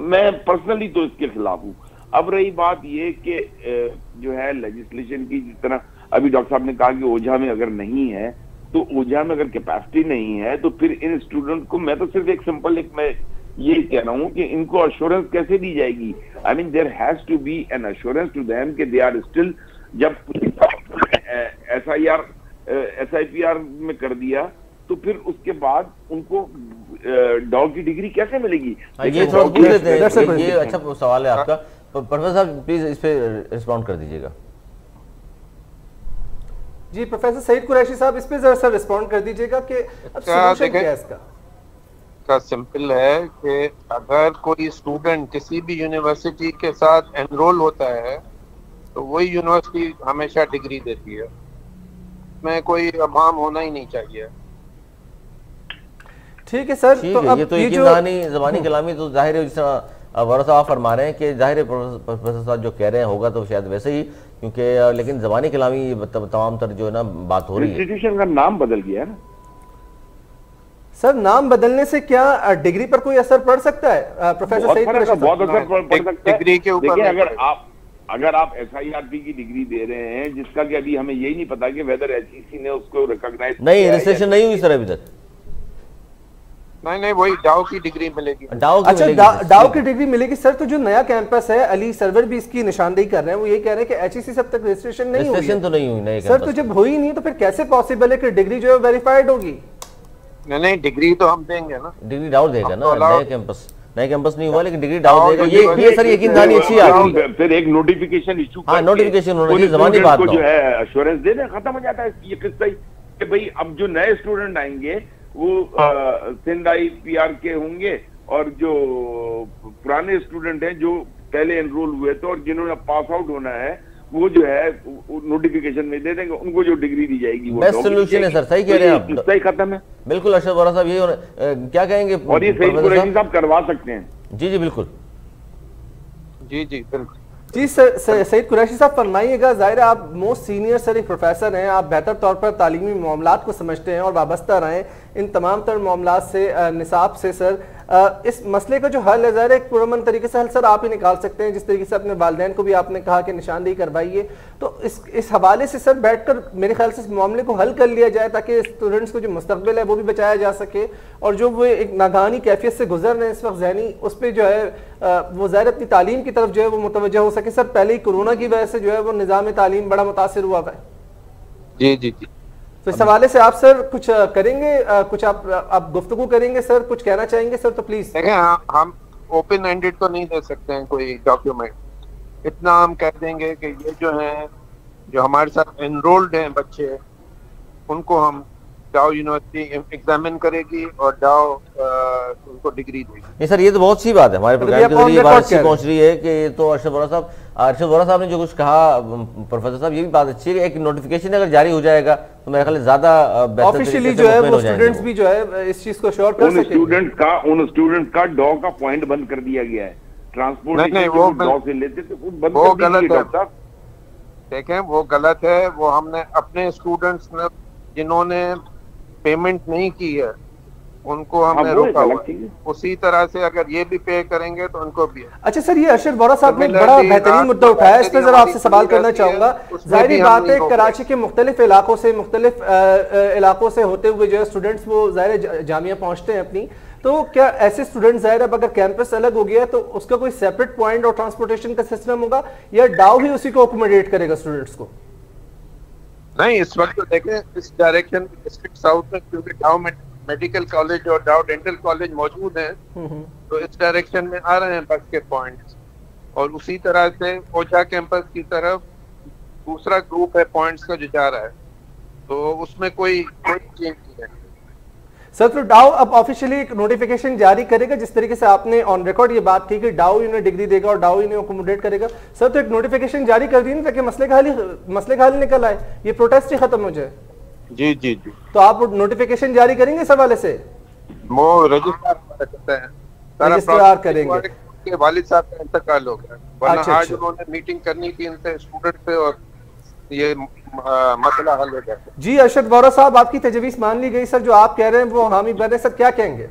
मैं पर्सनली तो इसके खिलाफ हूँ। अब रही बात ये कि जो है लेजिस्लेशन की, जिस तरह अभी डॉक्टर साहब ने कहा कि ओझा में अगर नहीं है तो ओझा में अगर कैपेसिटी नहीं है तो फिर इन स्टूडेंट को, मैं तो सिर्फ एक सिंपल मैं ये कह रहा हूँ कि इनको अश्योरेंस कैसे दी जाएगी। I mean there has to be an assurance to them कि दे आर स्टिल, जब SIPR में कर दिया तो फिर उसके बाद उनको डॉग की डिग्री कैसे मिलेगी? ये थोड़ा पूछ लेते हैं, ये अच्छा सवाल है आपका। प्रोफेसर साहब प्लीज इस पे रिस्पॉन्ड कर दीजिएगा। जी प्रोफेसर सईद कुरैशी साहब, इस पे जरा सा रिस्पॉन्ड कर दीजिएगा कि अब सॉल्यूशन क्या है इसका? सिंपल है कि अगर कोई स्टूडेंट किसी भी यूनिवर्सिटी के साथ एनरोल होता है तो वही यूनिवर्सिटी हमेशा डिग्री देती है, में कोई अभाम होना ही नहीं चाहिए। ठीक है सर, तो अब ये जो ज़बानी कलामी तो जाहिर है, जिस तरह वरा साहब फरमा रहे हैं कि जाहिर है प्रोफेसर साहब जो कह रहे हैं होगा तो शायद वैसे ही, क्योंकि लेकिन ज़बानी कलामी तमाम तर जो है ना बात हो रही है। इंस्टीट्यूशन का नाम बदल गया है ना सर, नाम बदलने से क्या डिग्री पर कोई असर पड़ सकता है? प्रोफेसर सईद कुरैशी साहब, बहुत असर पड़ सकता है डिग्री के ऊपर। देखिए, अगर आप SIRP की डिग्री दे रहे हैं जिसका कि अभी हमें यही नहीं पता कि वेदर HEC ने उसको रिकॉग्नाइज नहीं, रजिस्ट्रेशन नहीं हुई सर अभी तक। नहीं, वही डाउ की डिग्री मिलेगी। डाउ की डिग्री मिलेगी सर। तो जो नया कैंपस है, अली सरवर भी इसकी निशानदेही कर रहे हैं, वो ये कह रहे हैं कि HEC सब तक रजिस्ट्रेशन नहीं हुई। तो नहीं हुई सर, तो जब हुई नहीं तो फिर कैसे पॉसिबल है कि डिग्री जो है वेरीफाइड होगी? नहीं, डिग्री तो हम देंगे ना, डिग्री डाउ देगा ना। नए कैंपस नहीं हुआ लेकिन डिग्री डाउ देगा। ये सर यकीन दहानी अच्छी है। फिर एक नोटिफिकेशन इशू, नोटिफिकेशन होना चाहिए, ज़बानी बात जो है एश्योरेंस दे दें, खत्म हो जाता है ये किस्सा ही कि भाई अब जो नए स्टूडेंट आएंगे वो सिंध IPR के होंगे और जो पुराने स्टूडेंट हैं जो पहले एनरोल हुए थे और जिन्होंने पास आउट होना है वो जो है नोटिफिकेशन में दे देंगे, उनको जो डिग्री दी जाएगी वो बेस्ट सोल्यूशन है सर। सही कह रहे हैं आप, सही खत्म है। बिल्कुल अरशद वोरा साहब, ये क्या कहेंगे? और ये सईद कुरैशी साहब करवा सकते हैं। जी बिल्कुल, जी बिल्कुल। जी सर, सईद कुरैशी साहब फरमाइएगा। जाहिर है आप मोस्ट सीनियर सर एक प्रोफेसर हैं, आप बेहतर तौर पर तालीमी मामलात को समझते हैं और वाबस्ता रहें इन तमाम तर मामलात से, निसाब से। सर इस मसले का जो हल है ज़ाहिर एक पुरअमन तरीके से हल सर आप ही निकाल सकते हैं, जिस तरीके से अपने वालिदैन को भी आपने कहा कि निशानदेही करवाइए। तो इस हवाले से सर बैठकर मेरे ख्याल से इस मामले को हल कर लिया जाए ताकि स्टूडेंट्स को जो मुस्तकबिल है वो भी बचाया जा सके और जो वो एक नागानी कैफियत से गुजर रहे हैं इस वक्त ज़हनी, उस पर जो है वो ज़ाहिर अपनी तालीम की तरफ जो है वो मुतवज्जह हो सके। सर पहले ही कोरोना की वजह से जो है वो निज़ाम तालीम बड़ा मुतासिर हुआ है। जी तो इस हवाले से आप सर कुछ करेंगे, कुछ आप गुफ्तगू करेंगे सर, कुछ कहना चाहेंगे सर तो प्लीज। देखें, हम ओपन एंडेड तो नहीं दे सकते हैं कोई डॉक्यूमेंट, इतना हम कह देंगे कि ये जो है, जो हमारे साथ एनरोल्ड हैं बच्चे, उनको हम डाउ यूनिवर्सिटी एग्जामिन करेगी और डाउ उनको डिग्री देगी। नहीं सर, ये तो बहुत सी बात है, हमारे प्रोग्राम के जरिए बात अच्छी पहुंच रही है कि तो अरशद वोरा साहब ने जो कुछ कहा, प्रोफेसर साहब ये भी बात अच्छी है कि एक नोटिफिकेशन अगर जारी हो जाएगा तो मेरे ख्याल ज्यादा ऑफिशियली जो है वो स्टूडेंट्स भी जो है इस चीज को श्योर कर सकेंगे। उन स्टूडेंट्स का डॉ का पॉइंट बंद कर दिया गया है, ट्रांसपोर्ट नहीं, वो डॉ से लेते थे वो बंद वो कर गलत दिया है। डॉक्टर साहब। देखें, वो गलत है। वो हमने अपने स्टूडेंट्स ने जिन्होंने पेमेंट नहीं की है उनको हमने रोका हुआ है। उसी तरह से अगर ये भी पे करेंगे तो उनको भी है। अच्छा सर, ये अरशद वोरा साहब ने बड़ा बेहतरीन मुद्दा उठाया, इस पर जरा आपसे सवाल करना चाहूंगा। जाहिर बात है कराची के मुख्तलिफ इलाकों से होते हुए जो है स्टूडेंट्स वो जाहिर जामिया पहुंचते हैं अपनी, तो क्या ऐसे स्टूडेंट जाहिर अब अगर कैंपस अलग हो गया तो उसका कोई सेपरेट पॉइंट और ट्रांसपोर्टेशन का सिस्टम होगा या डाउ ही उसी को अकोमोडेट करेगा स्टूडेंट्स को? नहीं, इस वक्त तो देखें इस डायरेक्शन डिस्ट्रिक्ट साउथ में, क्योंकि डाउ मेडिकल कॉलेज और डाउ डेंटल कॉलेज मौजूद हैं, तो इस डायरेक्शन में आ रहे हैं बस के पॉइंट्स। और उसी तरह से ओछा कैंपस की तरफ दूसरा ग्रुप है पॉइंट्स का जो जा रहा है, तो उसमें कोई चेंज नहीं है। सर तो डाउ अब ऑफिशियली एक नोटिफिकेशन जारी करेगा, जिस तरीके से आपने ऑन रिकॉर्ड ये बात की कि डाउ इन्हें डिग्री देगा और डाउ इन्हें अकोमोडेट करेगा, सर तो एक नोटिफिकेशन जारी कर दी ताकि मसले का हल निकल आए, ये प्रोटेस्ट ही खत्म हो जाए। जी जी जी, तो आप नोटिफिकेशन जारी करेंगे इस हवाले से? वो रजिस्ट्रार करेंगे के वालिद साहब का इंतकाल हो गया, वरना अच्छा, आज उन्होंने मीटिंग करनी थी इनसे स्टूडेंट से और ये मसला हल हो जाता। जी अरशद वोरा साहब, आपकी तजवीज़ मान ली गई सर, जो आप कह रहे हैं वो हामी बने, सर क्या कहेंगे?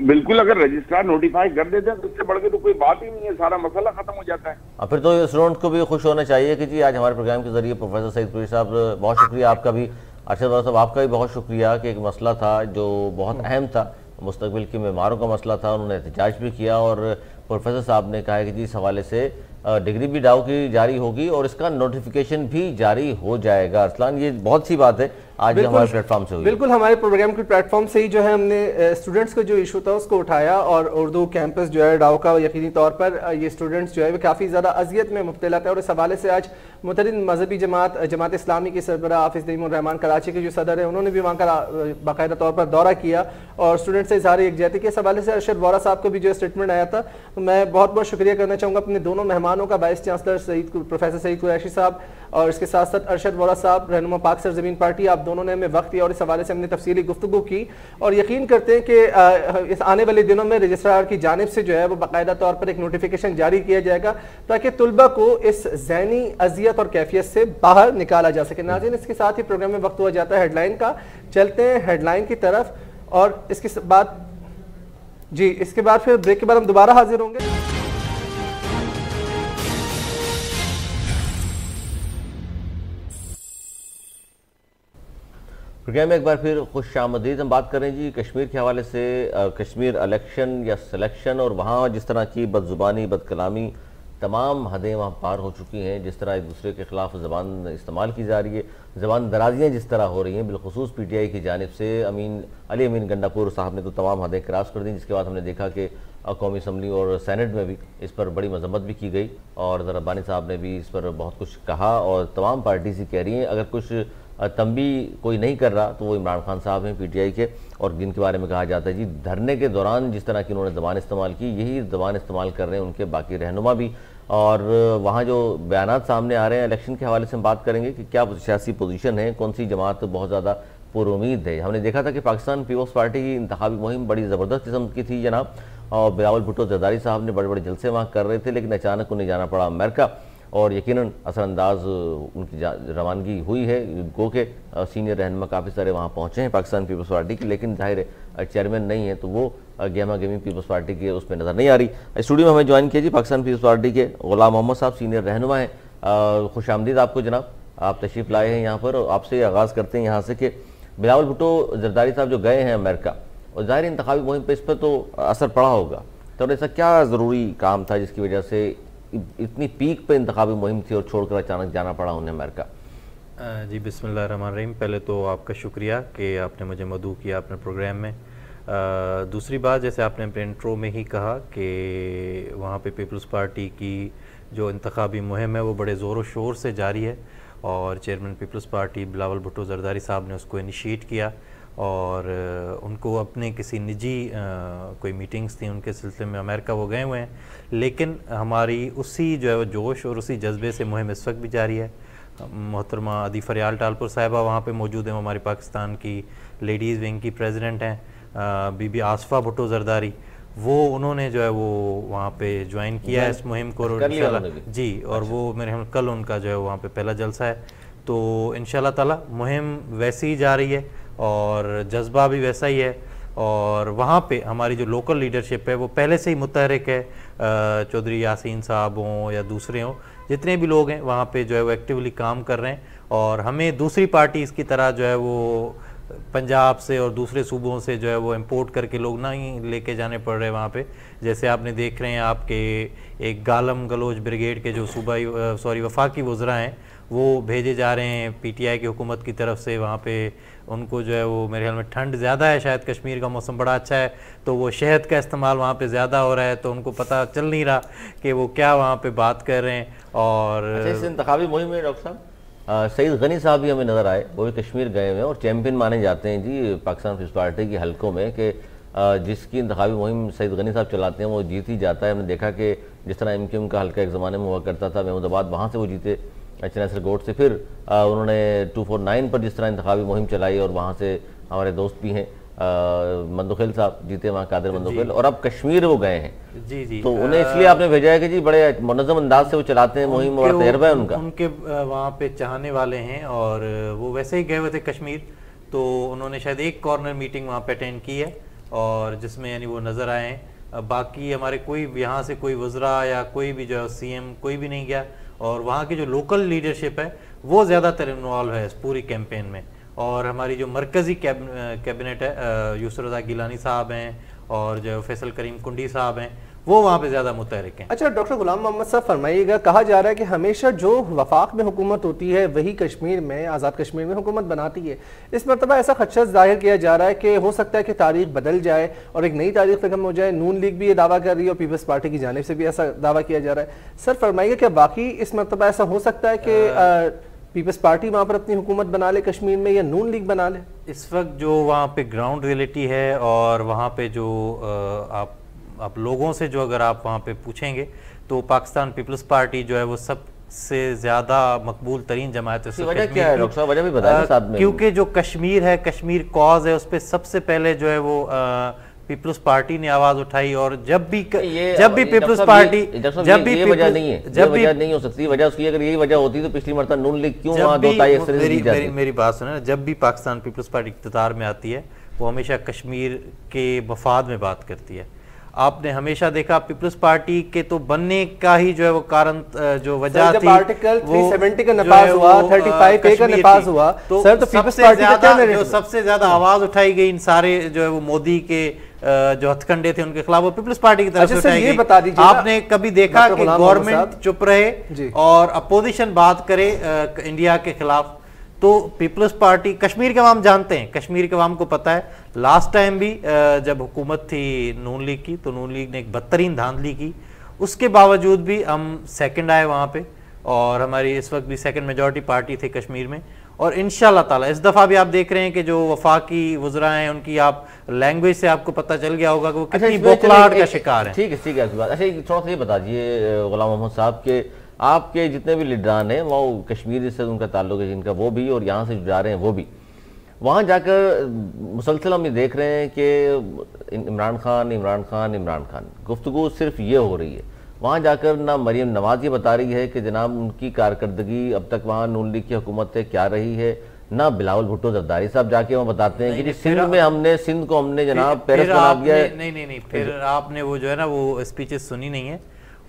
बिल्कुल, अगर रजिस्ट्रार नोटिफाई कर देते हैं तो इससे बढ़ के तो कोई बात ही नहीं है, सारा मसला खत्म हो जाता है। और फिर तो स्टूडेंट को भी खुश होना चाहिए कि जी आज हमारे प्रोग्राम के जरिए प्रोफेसर सईद कुरैशी साहब, बहुत शुक्रिया आपका भी, अरशद वोरा साहब आपका भी बहुत शुक्रिया कि एक मसला था जो बहुत अहम था, मुस्तकबिल के मेमारों का मसला था, उन्होंने एहतजाज भी किया और प्रोफेसर साहब ने कहा कि जी इस हवाले से डिग्री भी डाउ की जारी होगी और इसका नोटिफिकेशन भी जारी हो जाएगा। अरसलान, ये बहुत सी बात है आज हमारे प्लेटफॉर्म से हुई। बिल्कुल, हमारे प्रोग्राम के प्लेटफॉर्म से ही जो है हमने स्टूडेंट्स का जो इशू था उसको उठाया और उर्दू कैंपस जो है डाउ का यकीनी तौर पर ये स्टूडेंट्स जो है वो काफ़ी ज़्यादा अजियत में मुब्तला थे और इस हवाले से आज मुतअद्दिद मजहबी जमात इस्लामी के सरबराह हाफिज़ नईमुर रहमान कराची के जो सदर है उन्होंने भी वहाँ का बाकायदा तौर पर दौरा किया और स्टूडेंट से इज़हार यकजहती के हवाले से अरशद वोरा साहब को भी जो स्टेटमेंट आया था, तो मैं बहुत बहुत शुक्रिया करना चाहूँगा अपने दोनों मेहमानों का, vice chancellor professor Saeed Qureshi साहब और इसके साथ साथ अरशद वोरा साहब, रहनुमा पाक सरजमीन पार्टी। आप दोनों ने हमें वक्त दिया और इस हवाले से हमने तफसीली गुफ्तगू की और यकीन करते हैं कि इस आने वाले दिनों में रजिस्ट्रार की जानिब से जो है वो बाकायदा तौर पर एक नोटिफिकेशन जारी किया जाएगा ताकि तुलबा को इस ज़हनी अजियत और कैफियत से बाहर निकाला जा सके। नाज़रीन, इसके साथ ही प्रोग्राम में वक्त हुआ जाता है हेडलाइन का, चलते हैं हेडलाइन की तरफ और इसके बाद फिर ब्रेक के बाद हम दोबारा हाजिर होंगे। प्रोग्राम में एक बार फिर खुश आमदीद। हम बात करें जी कश्मीर के हवाले से, कश्मीर इलेक्शन या सिलेक्शन और वहाँ जिस तरह की बदजुबानी बदकलामी तमाम हदें वहाँ पार हो चुकी हैं, जिस तरह एक दूसरे के खिलाफ ज़बान इस्तेमाल की जा रही है, ज़बान दराजियाँ जिस तरह हो रही हैं, बिलखुसूस PTI की जानिब से अली अमीन गंडापुर साहब ने तो तमाम हदें क्रॉस कर दी, जिसके बाद हमने देखा कि कौमी असम्बली और सेनेट में भी इस पर बड़ी मजम्मत भी की गई और रब्बानी साहब ने भी इस पर बहुत कुछ कहा और तमाम पार्टीज़ ही कह रही हैं अगर कुछ तंबी कोई नहीं कर रहा तो वो इमरान खान साहब हैं PTI के, और जिनके बारे में कहा जाता है जी धरने के दौरान जिस तरह की उन्होंने ज़बान इस्तेमाल की, यही ज़बान इस्तेमाल कर रहे हैं उनके बाकी रहनुमा भी। और वहाँ जो बयानात सामने आ रहे हैं इलेक्शन के हवाले से हम बात करेंगे कि क्या सियासी पोजीशन है, कौन सी जमात बहुत ज़्यादा पुरुमीद है। हमने देखा था कि पाकिस्तान पीपल्स पार्टी की इंतखाबी मुहिम बड़ी ज़बरदस्त किस्म की थी जनाब, और बिलावल भुट्टो जरदारी साहब ने बड़े बड़े जलसे वहाँ कर रहे थे, लेकिन अचानक उन्हें जाना पड़ा अमेरिका और यकीनन असरअंदाज उनकी रवानगी हुई है। गो के सीनियर रहनुमा काफ़ी सारे वहाँ पहुँचे हैं पाकिस्तान पीपल्स पार्टी के, लेकिन जाहिर है चेयरमैन नहीं है तो वो गेमा गेमी पीपल्स पार्टी के उसमें नज़र नहीं आ रही। स्टूडियो में हमें ज्वाइन किया जी पाकिस्तान पीपल्स पार्टी के गुलाम मोहम्मद साहब, सीनियर रहनुमा हैं। खुश आमदीद आपको जनाब, आप तशरीफ़ लाए हैं यहाँ पर और आपसे आगाज़ करते हैं यहाँ से कि बिलावल भुट्टो जरदारी साहब जो गए हैं अमेरिका और ज़ाहिर इंतखाबी मुहिम पर इस पर तो असर पड़ा होगा, तो ऐसा क्या ज़रूरी काम था जिसकी वजह से इतनी पीक पे इंतखाबी मुहिम थी और छोड़कर अचानक जाना पड़ा उन्हें अमेरिका? जी बिस्मिल्लाहिर्रहमानिर्रहीम। पहले तो आपका शुक्रिया कि आपने मुझे मदऊ किया अपने प्रोग्राम में। दूसरी बात, जैसे आपने अपने इंट्रो में ही कहा कि वहाँ पे पीपल्स पार्टी की जो इंतखाबी मुहिम है वो बड़े ज़ोर व शोर से जारी है और चेयरमैन पीपल्स पार्टी बिलावल भुट्टो जरदारी साहब ने उसको इनिशिएट किया और उनको अपने किसी निजी कोई मीटिंग्स थी, उनके सिलसिले में अमेरिका वो गए हुए हैं, लेकिन हमारी उसी जो है वो जोश और उसी जज्बे से मुहिम इस वक्त भी जारी है। मोहतरमा अदी फरियाल टालपुर साहिबा वहाँ पे मौजूद हैं, हमारी पाकिस्तान की लेडीज़ विंग की प्रेसिडेंट हैं। बीबी आसफ़ा भुट्टो जरदारी, वो उन्होंने जो है वो वहाँ पे ज्वाइन किया है इस मुहिम को जी, और वो मेरे ख्याल कल उनका जो है वहाँ पे पहला जलसा है। तो इंशाल्लाह ताला मुहिम वैसी ही जा रही है और जज्बा भी वैसा ही है और वहाँ पे हमारी जो लोकल लीडरशिप है वो पहले से ही मुतहरिक है। चौधरी यासीन साहब हों या दूसरे हों, जितने भी लोग हैं वहाँ पे जो है वो एक्टिवली काम कर रहे हैं और हमें दूसरी पार्टीज़ की तरह जो है वो पंजाब से और दूसरे सूबों से जो है वो इंपोर्ट करके लोग ना ही लेके जाने पड़ रहे हैं वहाँ पे। जैसे आपने देख रहे हैं आपके एक गालम गलोच ब्रिगेड के जो सूबाई वफाकी वज़रा हैं वो भेजे जा रहे हैं पीटीआई की हुकूमत की तरफ से वहाँ पे। उनको जो है वो मेरे ख्याल में ठंड ज़्यादा है, शायद कश्मीर का मौसम बड़ा अच्छा है तो वो शहद का इस्तेमाल वहाँ पे ज़्यादा हो रहा है, तो उनको पता चल नहीं रहा कि वो क्या वहाँ पे बात कर रहे हैं। और इस इंतखाबी मुहिम में डॉक्टर साहब सईद गनी साहब भी हमें नज़र आए, वो भी कश्मीर गए हुए हैं और चैम्पियन माने जाते हैं जी पाकिस्तान पीपल्स पार्टी के हलकों में कि जिसकी इंतखाबी मुहिम सईद गनी साहब चलाते हैं वो जीत ही जाता है। हमने देखा कि जिस तरह MQM का हल्का एक ज़माने में हुआ करता था महमूदाबाद, वहाँ से वो जीते चनासरकोट से, फिर उन्होंने 249 पर जिस तरह इंतखाबी मुहिम चलाई और वहाँ से हमारे दोस्त भी हैं मंदुखेल साहब जीते वहाँ, कादिर मंदुखेल, और अब कश्मीर वो गए हैं जी जी। तो उन्हें इसलिए आपने भेजा है कि जी बड़े मुनज़्ज़म अंदाज से वो चलाते हैं मुहिम और तजर्बा है उनका। उनके वहाँ पे चाहने वाले हैं और वो वैसे ही गए हुए थे कश्मीर, तो उन्होंने शायद एक कॉर्नर मीटिंग वहाँ पे अटेंड की है और जिसमें यानी वो नज़र आए हैं। बाकी हमारे कोई यहाँ से कोई वज़रा या कोई भी जो है CM कोई भी नहीं गया और वहाँ की जो लोकल लीडरशिप है वो ज़्यादातर इन्वॉल्व है इस पूरी कैंपेन में। और हमारी जो मरकज़ी कैबिनेट है यूसुफ रज़ा गिलानी साहब हैं और जो फैसल करीम कुंडी साहब हैं वो वहाँ पे ज़्यादा मुतहरिक हैं। अच्छा डॉक्टर गुलाम मोहम्मद साहब फरमाइएगा, कहा जा रहा है कि हमेशा जो वफाक में हुकूमत होती है वही कश्मीर में, आज़ाद कश्मीर में हुकूमत बनाती है। इस मरतबा ऐसा खदशा जाहिर किया जा रहा है कि हो सकता है कि तारीख बदल जाए और एक नई तारीख रकम हो जाए। नून लीग भी ये दावा कर रही है और पीपल्स पार्टी की जानिब से भी ऐसा दावा किया जा रहा है। सर फरमाइएगा, क्या बाकी इस मरतबा ऐसा हो सकता है कि पीपल्स पार्टी वहाँ पर अपनी हुकूमत बना ले कश्मीर में या नून लीग बना ले? इस वक्त जो वहाँ पे ग्राउंड रियलिटी है और वहाँ पे जो आप लोगों से जो अगर आप वहाँ पे पूछेंगे तो पाकिस्तान पीपल्स पार्टी जो है वो सबसे ज़्यादा मकबूल तरीन जमात है। वजह क्या है डॉक्टर साहब, वजह भी बताइए साथ में। क्योंकि जो कश्मीर है, कश्मीर कॉज है, उस पर सबसे पहले जो है वो पीपल्स पार्टी ने आवाज उठाई और जब भी पीपल्स पार्टी वजह नहीं है, जब वजह नहीं हो सकती। वजह उसकी अगर यही वजह होती तो पिछली मरतबा नून लीग क्यों वहां दो ताई अक्सरियत दी जाती? मेरी बात सुने, जब भी पाकिस्तान पीपल्स पार्टी इख्तियार में आती है वो हमेशा कश्मीर के मफाद में बात करती है। आपने हमेशा देखा पीपल्स पार्टी के तो बनने का ही जो है वो कारण जो वजह थी, आर्टिकल 370 का नफाज हुआ, 35A का नफाज हुआ, तो सर तो पीपल्स पार्टी जो सबसे ज्यादा आवाज उठाई गई इन सारे जो है वो मोदी के जो हथकंडे थे उनके खिलाफ वो पीपल्स पार्टी की तरफ से उठाई गई। बता दीजिए, आपने कभी देखा कि गवर्नमेंट चुप रहे और अपोजिशन बात करे इंडिया के खिलाफ? तो पीपल्स पार्टी, कश्मीर के अवाम जानते हैं, कश्मीर के अवाम को पता है। लास्ट टाइम भी जब हुकूमत थी नून लीग की तो नून लीग ने एक बदतरीन धांधली की, उसके बावजूद भी हम सेकंड आए वहाँ पे और हमारी इस वक्त भी सेकंड मेजॉरिटी पार्टी थी कश्मीर में। और इंशाल्लाह ताला इस दफ़ा भी आप देख रहे हैं कि जो वफाकी वज़रा हैं उनकी आप लैंग्वेज से आपको पता चल गया होगा कि वो कितनी बौखलाहट का शिकार है। ठीक है आपकी बात। अच्छा थोड़ा सा ये बता दीजिए गुलाम मोहम्मद साहब के आपके जितने भी लीडरान हैं वो कश्मीर से उनका ताल्लुक है जिनका, वो भी और यहाँ से जा रहे हैं वो भी, वहाँ जाकर मुसलसल हम ये देख रहे हैं कि इमरान खान गुफ्तगू सिर्फ ये हो रही है। वहाँ जाकर ना मरीम नवाज ये बता रही है कि जनाब उनकी कारकर्दगी अब तक वहाँ नून लीग की हुकूमत से क्या रही है, ना बिलावल भुट्टो जरदारी साहब जाके वहाँ बताते हैं कि सिंध को हमने जनाब पेरिस बना दिया है। नहीं, फिर आपने वो जो है ना वो स्पीचेस सुनी नहीं है,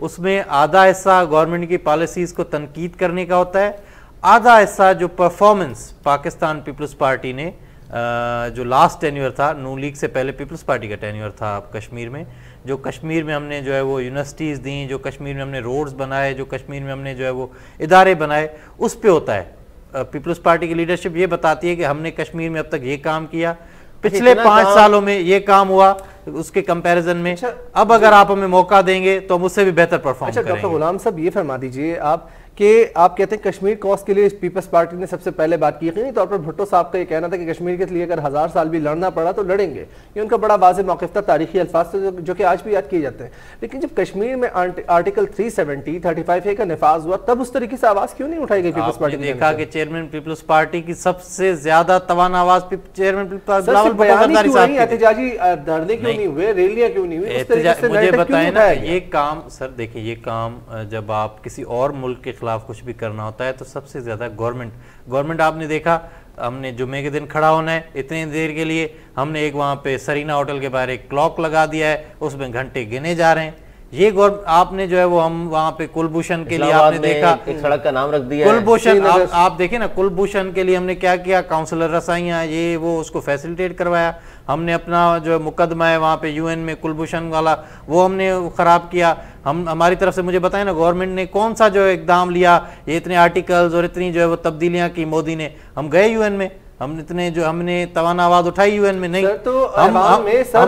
उसमें आधा हिस्सा गवर्नमेंट की पॉलिसीज को तनकीद करने का होता है, आधा हिस्सा जो परफॉर्मेंस पाकिस्तान पीपल्स पार्टी ने जो लास्ट टेन्योर था, नून लीग से पहले पीपल्स पार्टी का टेन्योर था कश्मीर में, जो कश्मीर में हमने जो है वो यूनिवर्सिटीज़ दी, जो कश्मीर में हमने रोड्स बनाए, जो कश्मीर में हमने जो है वो इदारे बनाए, उस पे होता है। पीपल्स पार्टी की लीडरशिप ये बताती है कि हमने कश्मीर में अब तक ये काम किया, पिछले 5 सालों में ये काम हुआ, उसके कंपैरिजन में अब अगर आप हमें मौका देंगे तो हम उससे भी बेहतर परफॉर्म करेंगे। डॉक्टर गुलाम साहब ये फरमा दीजिए आप कि आप कहते हैं कश्मीर कॉज के लिए पीपल्स पार्टी ने सबसे पहले बात की, यकीनी तौर पर भुट्टो साहब का ये कहना था कि कश्मीर के लिए अगर 1000 साल भी लड़ना पड़ा तो लड़ेंगे, ये उनका बड़ा वाज़ेह मौक़िफ़ था, तारीखी अल्फाज थे जो कि आज भी याद किए जाते हैं। लेकिन जब कश्मीर में आर्टिकल 370 35A का नफाज हुआ तब उस तरीके से आवाज़ क्यों नहीं उठाई गई पीपल्स पार्टी ने? देखा कि चेयरमैन पीपल्स पार्टी की सबसे ज्यादा तवाना आवाज चेयरमैन बिलावल भुट्टो ज़रदारी साहब की। एहतजाजी धरने क्यों नहीं हुए, रैलियां क्यों नहीं हुई? मुझे बताएं ना, ये काम सर देखिए, ये काम जब आप किसी और मुल्क के खिलाफ कुछ भी करना होता है तो सबसे ज्यादा गवर्नमेंट आपने देखा, हमने जुम्मे के दिन खड़ा होना है इतनी देर के लिए, हमने एक वहां पे सरीना होटल के बाहर एक क्लॉक लगा दिया है, उसमें घंटे गिने जा रहे हैं। ये आपने जो है वो हम वहां पे कुलभूषण के लिए आपने देखा एक सड़क का नाम रख दिया, कुलभूषण आप देखिए ना, कुलभूषण के लिए हमने क्या किया, काउंसलर रसाइयाँ ये वो उसको फैसिलिटेट करवाया, हमने अपना जो मुकदमा है वहाँ पे यूएन में कुलभूषण वाला वो हमने खराब किया। हम हमारी तरफ से मुझे बताएं ना गवर्नमेंट ने कौन सा जो इकदाम लिया, ये इतने आर्टिकल्स और इतनी जो है वो तब्दीलियां की मोदी ने, हम गए यूएन में, हम इतने जो हमने तवाना आवाज उठाई यूएन में नहीं, तो हम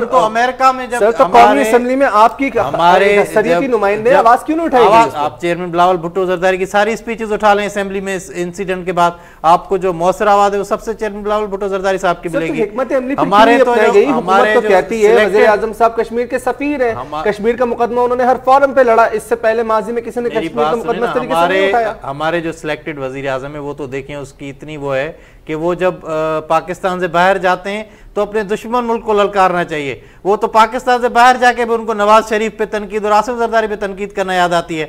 तो अमेरिका में जब तो कौमी असेंबली में आपकी हमारे सदीकी नुमाइंदे आवाज क्यों नहीं उठाई? आप चेयरमैन बिलावल भुट्टो ज़रदारी की सारी स्पीचेस उठा लें असेंबली में, इस इंसिडेंट के बाद आपको जो मौसर आवाज है वो सबसे चेयरमैन बिलावल भुट्टो ज़रदारी साहब की मिलेगी। हमारे तो कहती है वज़ीर आज़म साहब कश्मीर के सफीर हैं, कश्मीर का मुकदमा उन्होंने हर फोरम पे लड़ा, इससे पहले माजी में किसी ने कश्मीर का मुकदमा इस तरीके से नहीं उठाया। हमारे जो सिलेक्टेड वज़ीर आज़म है वो तो देखें उसकी इतनी वो है कि वो जब पाकिस्तान से बाहर जाते हैं तो अपने दुश्मन मुल्क को ललकारना चाहिए, वो तो पाकिस्तान से बाहर जाके भी उनको नवाज शरीफ पे तनकीद और आसिफ ज़रदारी पे तनकीद करना याद आती है।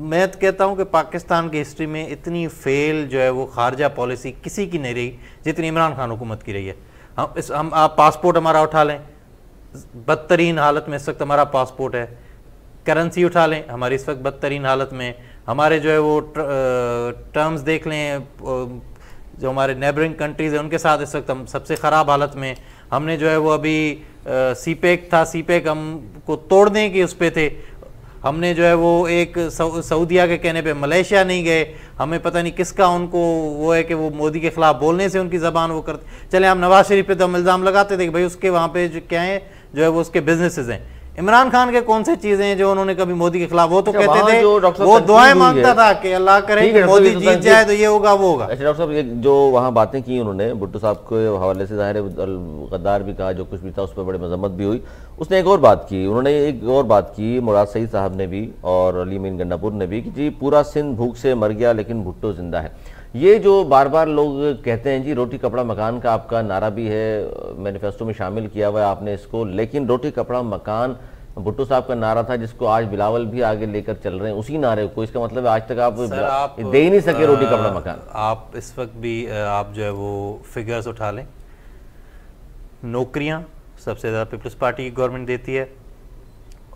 मैं कहता हूं कि पाकिस्तान की हिस्ट्री में इतनी फेल जो है वो खारजा पॉलिसी किसी की नहीं रही जितनी इमरान खान हुकूमत की रही है। आप पासपोर्ट हमारा उठा लें, बदतरीन हालत में इस वक्त हमारा पासपोर्ट है, करेंसी उठा लें हमारी इस वक्त बदतरीन हालत में, हमारे जो है वो टर्म्स देख लें जो हमारे नेबरिंग कंट्रीज हैं उनके साथ इस वक्त हम सबसे ख़राब हालत में, हमने जो है वो अभी सीपेक था, सीपेक हमको तोड़ने की उस पर थे, हमने जो है वो एक सऊदिया के कहने पे मलेशिया नहीं गए, हमें पता नहीं किसका उनको वो है कि वो मोदी के खिलाफ बोलने से उनकी ज़बान वो करते। चले हम नवाज शरीफ पे तो हम इल्ज़ाम लगाते थे कि भाई उसके वहाँ पे जो क्या है जो है वो उसके बिजनेसेस हैं। इमरान खान के कौन से चीजें हैं जो उन्होंने कभी मोदी के खिलाफ, वो तो कहते थे वो दुआएं मांगता था कि अल्लाह करे कि मोदी जीत जाए तो ये होगा वो होगा। अच्छा डॉक्टर साहब, ये जो वहाँ बातें की उन्होंने भुट्टो साहब के हवाले से, जाहिर है गद्दार भी कहा, जो कुछ भी था उस पर बड़ी मजम्मत भी हुई। उसने एक और बात की, उन्होंने एक और बात की, मुराद सईद साहब ने भी और अली अमीन गंडापुर ने भी, कि जी पूरा सिंध भूख से मर गया लेकिन भुट्टो जिंदा है। ये जो बार बार लोग कहते हैं जी रोटी कपड़ा मकान का आपका नारा भी है, मैनिफेस्टो में शामिल किया हुआ है आपने इसको, लेकिन रोटी कपड़ा मकान भुट्टो साहब का नारा था जिसको आज बिलावल भी आगे लेकर चल रहे हैं, उसी नारे को, इसका मतलब आज तक आप दे ही नहीं सके रोटी कपड़ा मकान। आप इस वक्त भी आप जो है वो फिगर्स उठा लें, नौकरियां सबसे ज़्यादा पीपल्स पार्टी की गवर्नमेंट देती है,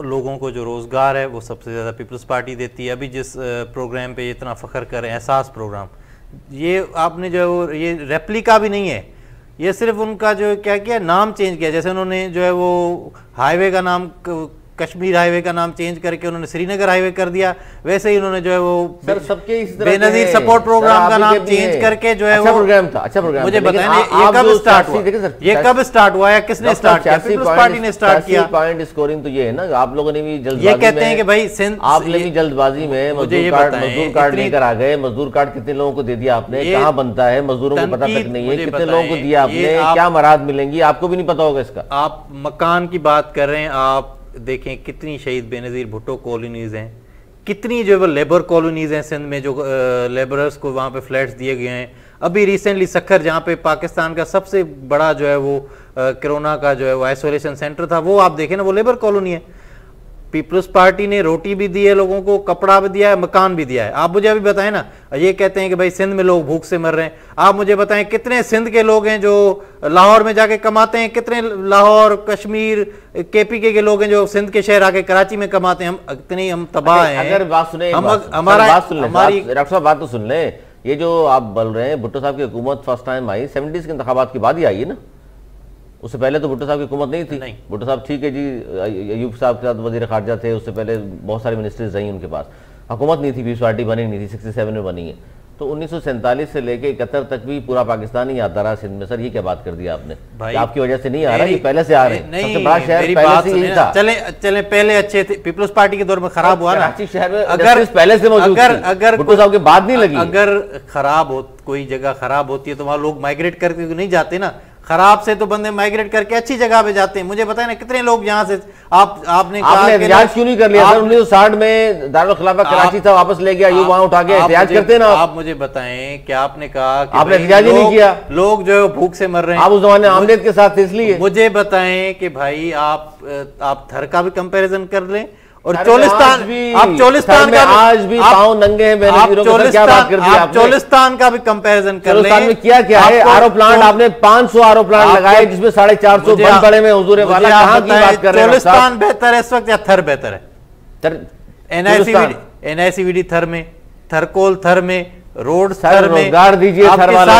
लोगों को जो रोज़गार है वो सबसे ज़्यादा पीपल्स पार्टी देती है। अभी जिस प्रोग्राम पे इतना फ़ख्र करें, एहसास प्रोग्राम, ये आपने जो है वो ये रेप्लिका भी नहीं है, ये सिर्फ उनका जो क्या किया, नाम चेंज किया। जैसे उन्होंने जो है वो हाईवे का नाम कश्मीर हाईवे का नाम चेंज करके उन्होंने श्रीनगर हाईवे कर दिया, वैसे ही उन्होंने जो है वो सबके बेनजीर सपोर्ट प्रोग्राम का नाम चेंज करके जो है वो प्रोग्राम था, अच्छा प्रोग्राम। मुझे बताएं ये कब स्टार्ट हुआ, ये कब स्टार्ट हुआ है, किसने स्टार्ट किया? पीपल्स पार्टी ने स्टार्ट किया। पॉइंट स्कोरिंग तो ये है ना, आप लोगों ने भी जल्दबाजी, ये कहते हैं कि भाई सिंध, आपने भी जल्दबाजी में मजदूर कार्ड लेकर आ गए, मजदूर कार्ड कितने लोगों को दे दिया आपने, कहाँ बनता है, मजदूरों को पता तक नहीं है, कितने लोगों को दिया आपने, क्या मराद मिलेंगी आपको भी नहीं पता होगा इसका। आप मकान की बात कर रहे हैं, आप देखें कितनी शहीद बेनजीर भुट्टो कॉलोनीज हैं, कितनी जो है लेबर कॉलोनीज हैं सिंध में, जो लेबरर्स को वहाँ पे फ्लैट्स दिए गए हैं। अभी रिसेंटली सखर, जहाँ पे पाकिस्तान का सबसे बड़ा जो है वो कोरोना का जो है वो आइसोलेशन सेंटर था, वो आप देखें ना, वो लेबर कॉलोनी है। पीपल्स पार्टी ने रोटी भी दी है लोगों को, कपड़ा भी दिया है, मकान भी दिया है। आप मुझे अभी बताएं ना, ये कहते हैं कि भाई सिंध में लोग भूख से मर रहे हैं, आप मुझे बताएं कितने सिंध के लोग हैं जो लाहौर में जाके कमाते हैं, कितने लाहौर कश्मीर केपीके के लोग हैं जो सिंध के शहर आके कराची में कमाते हैं। हम इतने हम तबाह हैं। अगर बात सुने, हमारी डॉक्टर साहब बात तो सुन ले, ये जो आप बोल रहे हैं भुट्टो साहब की हुकूमत फर्स्ट टाइम आई 70s के इंतखाबात के बाद ही आई है ना, उससे पहले तो भुट्टो साहब की हुकूमत नहीं थी। नहीं, भुट्टो साहब ठीक है जी, अयूब साहब के साथ वजीर खारजा थे, उससे पहले बहुत सारी मिनिस्ट्रीज रही उनके पास, हुकूमत नहीं थी, पीपल्स पार्टी बनी नहीं थी, 67 में बनी है। तो 1947 से लेके 71 तक भी पूरा पाकिस्तान ही आता रहा सिंध में। सर ये क्या बात कर दी आपने कि आपकी वजह से नहीं आ रहा, ये पहले से आ रहे हैं। सबसे बड़ा शहर पहले से ही था। चले पहले अच्छे थे, पीपल्स पार्टी के दौर में खराब हुआ ना। कराची शहर में अगर पहले से मौजूद थी, अगर भुट्टो साहब की बात नहीं लगी। अगर खराब हो, कोई जगह खराब होती है तो वहां लोग माइग्रेट करके नहीं जाते ना। खराब से तो बंदे माइग्रेट करके अच्छी जगह पे जाते हैं। मुझे बताए ना कितने लोग यहाँ से आपने एहतियाज क्यों नहीं कर लिया सर? 1960 में दारुल खिलाफा कराची था, वापस ले गया, यूं वहां उठा के एहतियाज करते ना। आप मुझे बताएं कि आपने कहा कि आपने एहतियाज ही नहीं किया। लोग जो है भूख से मर रहे हैं। आप उस जमाने आमलेट के साथ थे इसलिए। मुझे बताएं कि भाई आप थर का भी कंपैरिजन कर लें और चोलिस्तान, आप चोलिस्तान का आज भी पांव नंगे हैं। क्या बात कर दी आपने? चोलिस्तान का भी कंपैरिजन कर लें। में क्या है? आरओ प्लांट आपने 500 आरओ प्लांट लगाए जिसमें 450 बंद पड़े में। हुजूर वाला कहां की बात कर रहे हैं? चोलिस्तान बेहतर है इस वक्त या थर बेहतर है? एनआईसीवीडी थर में, थरकोल थर में, रोड थर में रोजगार दीजिए, थर वालों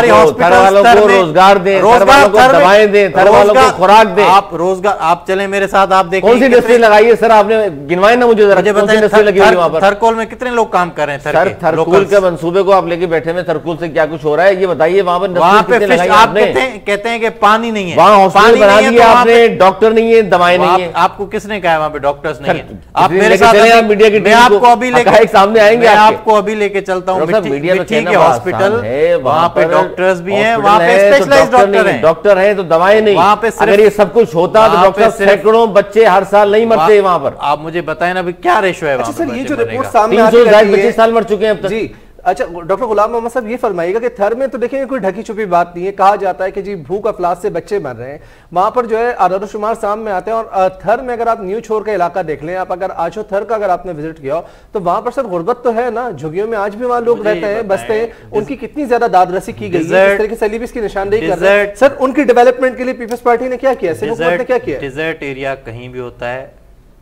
को रोजगार दें, थर वालों को दवाएं दें, थर वालों को खुराक दें। आप रोजगार, आप चले मेरे साथ, आप देखें कौन सी इंडस्ट्री लगाई है सर आपने? गिनवाएं ना मुझे जरा, कौन सी इंडस्ट्री लगी हुई वहां पर? थरकोल में कितने लोग काम कर रहे हैं? सर थरकोल के मंसूबे को आप लेके बैठे में, थरकोल से क्या कुछ हो रहा है ये बताइए। वहां पर आप कहते हैं कि पानी नहीं है, वहां हॉस्पिटल बना दिया आपने, डॉक्टर नहीं है, दवाएं नहीं है। आपको किसने कहा वहां पे डॉक्टर्स नहीं है? आप मेरे साथ मीडिया की टीम आपको अभी लेके सामने आएंगे, आपको अभी लेके चलता हूँ मीडिया में हॉस्पिटल है, वहां पे डॉक्टर्स भी हैं, वहां पे स्पेशलाइज्ड डॉक्टर हैं, डॉक्टर हैं तो दवाएं नहीं। वहां पे अगर ये सब कुछ होता तो डॉक्टर सैकड़ों बच्चे हर साल नहीं मरते वहां पर। आप मुझे बताएं ना क्या रेशो है वहां पर? सर ये जो रिपोर्ट सामने 325 साल मर चुके हैं अब तक। जी अच्छा, डॉक्टर गुलाम मोहम्मद साहब ये फरमाइएगा कि थर में तो देखिए कोई ढकी छुपी बात नहीं है। कहा जाता है कि जी भूख अफलास से बच्चे मर रहे हैं, वहां पर जो है आदादोशुमार सामने आते हैं। और थर में अगर आप न्यू छोर का इलाका देख लें, आप अगर आजो थर का अगर आपने विजिट किया हो तो वहां पर सर गुर्बत तो है ना, झुग्गियों में आज भी वहां लोग रहते हैं, बसते हैं। उनकी कितनी ज्यादा दाद रसी की गई है, इस तरीके से सलीब इसकी निशानदेही कर रहे हैं। सर उनकी डेवलपमेंट के लिए पीपल्स पार्टी ने क्या किया, हुकूमत ने क्या किया? डिजर्ट एरिया कहीं भी होता है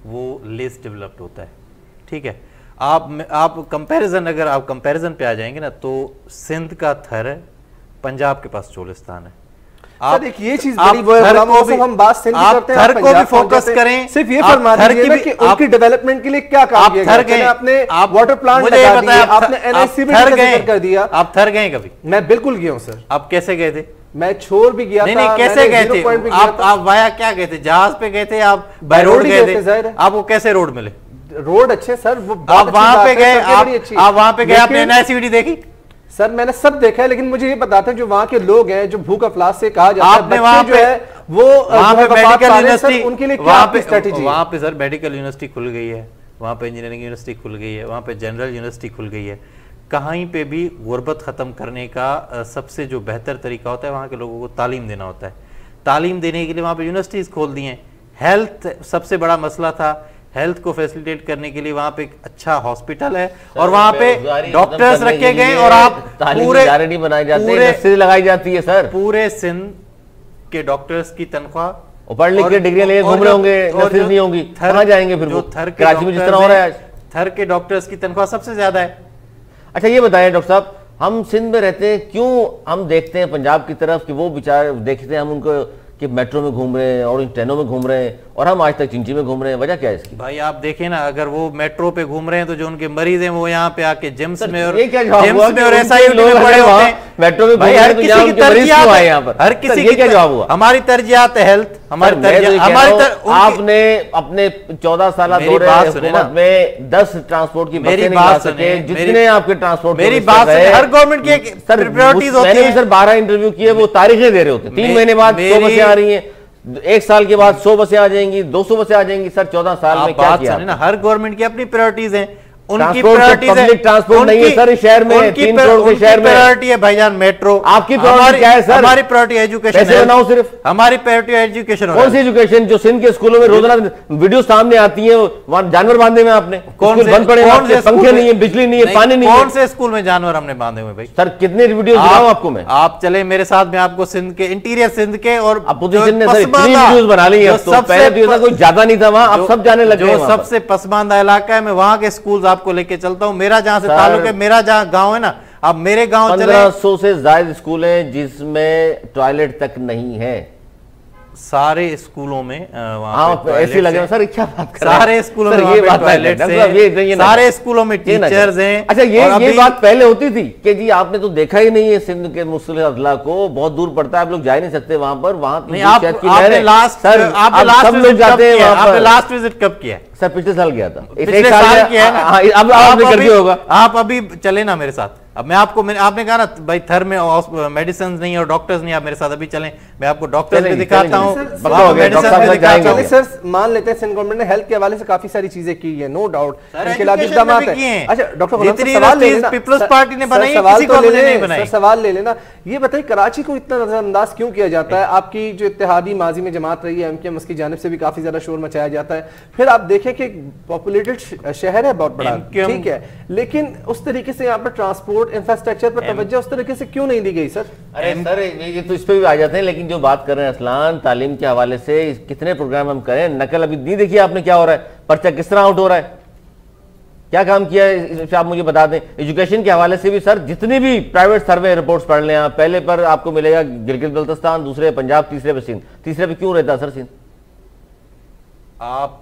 वो लेस डेवलप्ड होता है, ठीक है। आप कंपैरिजन, अगर आप कंपैरिजन पे आ जाएंगे ना तो सिंध का थर है, पंजाब के पास चोलिस्तान है। आप एक ये चीज बड़ी हम बात सिंध की करते हैं, थर को भी फोकस करें। सिर्फ ये फरमा दीजिए कि उनकी डेवलपमेंट के लिए क्या काम किया गया? आपने वाटर प्लांट लगा दिए, आपने एनआईसीबी का जिक्र कर दिया। आप थर गए कभी? मैं बिल्कुल गया हूं सर। आप कैसे गए थे? मैं छोर भी गया था। नहीं, कैसे गए थे आप? वाया क्या गए थे? जहाज पे गए थे? आप बाय रोड गए थे? आपको कैसे रोड मिले? रोड अच्छे सर, वो आप वहां पे गए, आप वहां पे गए, आपने एनआईसीवीडी देखी? सर मैंने सब देखा है, लेकिन मुझे ये बताते हैं जो वहां के लोग हैं जो भूख अफलास से कहा जाता है, वहां जो है वो वहां पे मेडिकल यूनिवर्सिटी, उनके लिए क्या स्ट्रेटजी? वहां पे सर मेडिकल यूनिवर्सिटी खुल गई है, वहां पे इंजीनियरिंग यूनिवर्सिटी खुल गई है, वहां पे जनरल यूनिवर्सिटी खुल गई है। कहीं पे भी गुर्बत खत्म करने का सबसे जो बेहतर तरीका होता है वहां के लोगों को तालीम देना होता है। तालीम देने के लिए वहां पे यूनिवर्सिटीज खोल दी हैं। हेल्थ सबसे बड़ा मसला था, हेल्थ को फैसिलिटेट करने के लिए वहां पे एक अच्छा हॉस्पिटल है और वहां पे डॉक्टर्स रखे गए और आप पूरे बनाई जाती है, लगाई जाती है सर। पूरे सिंध के डॉक्टर्स की तनख्वाह पढ़ लिख के डिग्री लेके घूम रहे होंगे, नर्सेज नहीं होंगी, कहां जाएंगे फिर? जो थर कराची में जिस तरह हो रहा है, थर के डॉक्टर्स की तनख्वाह सबसे ज्यादा है। अच्छा ये बताएं डॉक्टर साहब, हम सिंध में रहते हैं, क्यों हम देखते हैं पंजाब की तरफ कि वो बेचारे देखते हैं हम उनको कि मेट्रो में घूम रहे हैं और इन ट्रेनों में घूम रहे हैं और हम आज तक चिंची में घूम रहे हैं? वजह क्या है इसकी? भाई आप देखें ना, अगर वो मेट्रो पे घूम रहे हैं तो जो उनके मरीज हैं वो यहाँ पे आके जिम्स में और SIUD में पड़े होते हैं मेट्रो में। भाई हर किसी की तरजीहात है यहाँ पर, हर किसी की क्या जवाब हुआ? हमारी तरजीहात है हेल्थ, हमारी आपने अपने 14 साल दौरे हुकूमत में 10 ट्रांसपोर्ट की बसें नहीं ला सके, जितने आपके ट्रांसपोर्ट। मेरी बात हर गवर्नमेंट की प्रायोरिटीज होती है। सर 12 इंटरव्यू किए, वो तारीखें दे रहे होते हैं, 3 महीने बाद 100 बसें आ रही हैं, 1 साल के बाद 100 बसें आ जाएंगी, 200 बसें आ जाएंगी। सर 14 साल में क्या किया? ना हर गवर्नमेंट की अपनी प्रायोरिटीज हैं, उनकी पब्लिक ट्रांसपोर्ट नहीं है सर इस शहर में, 3 करोड़ के शहर में। प्रायोरिटी है भाईजान मेट्रो। आपकी प्रायोरिटी क्या है सर? हमारी प्रायोरिटी एजुकेशन है, सिर्फ हमारी प्रायोरिटी एजुकेशन। कौन सी एजुकेशन? जो सिंध के स्कूलों में रोजाना वीडियो सामने आती है, वहां जानवर बांधे में आपने कौन बंद पड़े, पंखे नहीं है, बिजली नहीं है, पानी नहीं है। कौन से स्कूल में जानवर हमने बांधे हुए भाई? सर कितने वीडियो दिखाऊं आपको मैं? आप चले मेरे साथ, मैं आपको सिंध के इंटीरियर सिंध के और अपोजिशन ने वीडियोस बना ली है, तो पहले तो कोई ज्यादा नहीं था वहां, अब सब जाने लगे। जो सबसे पसमानदा इलाका है, मैं वहां के स्कूल आपको लेके चलता हूं। मेरा जहां से ताल्लुक है, मेरा जहां गांव है ना, अब मेरे गांव 1500 से ज्यादा स्कूल हैं जिसमें टॉयलेट तक नहीं है। सारे स्कूलों में हाँ ऐसे लगे सर, क्या बात कर रहे हैं? सारे स्कूलों में ये बात टॉयलेट से, सारे स्कूलों में टीचर्स हैं। अच्छा ये बात पहले होती थी कि जी आपने तो देखा ही नहीं है सिंध के मुस्लिम अजला को, बहुत दूर पड़ता है, आप लोग जा ही नहीं सकते वहां पर। वहां आपने लास्ट विजिट कब किया? सर पिछले साल गया था, पिछले साल किया है ना। अब आपने कर दिया होगा। आप अभी चले ना मेरे साथ, अब मैं आपको आपने कहा ना भाई थर में मेडिसिन नहीं और डॉक्टर्स नहीं, आप मेरे साथ अभी चलें, मैं आपको डॉक्टर्स भी दिखाता हूं। सर मान लेते हैं सिंध गवर्नमेंट ने हेल्थ के हवाले से काफी सारी चीजें की है, नो डाउट, इनके लिए इक़दामात है। अच्छा डॉक्टर सवाल ले लेना, पीपल्स पार्टी ने बनाई, किसी को नहीं बनाई। सवाल ले लेना, ये बताइए कराची को इतना नजरअंदाज क्यों किया जाता है? आपकी जो इत्तेहादी माजी में जमात रही है एमकेएम, उसकी जानिब से भी काफी ज्यादा शोर मचाया जाता है। फिर आप देखें कि पॉपुलेटेड शहर है बहुत बड़ा, ठीक है, लेकिन उस तरीके से यहाँ पर ट्रांसपोर्ट इंफ्रास्ट्रक्चर पर तवज्जो उस तरीके से क्यों नहीं दी गई सर? अरे सर ये तो इस पे भी आ जाते हैं, लेकिन जो बात कर रहे हैं असलान तालीम के हवाले से, कितने प्रोग्राम हम करें, नकल अभी नहीं देखिए आपने क्या हो रहा है, पर्चा किस तरह आउट हो रहा है, क्या काम किया है आप मुझे बता दें। एजुकेशन के हवाले से भी सर जितनी भी प्राइवेट सर्वे रिपोर्ट्स पढ़ लें आप, पहले पर आपको मिलेगा गिलगित बल्तिस्तान, दूसरे पंजाब, तीसरे पे सिंध, तीसरे पे क्यों रहता सर सिंध? आप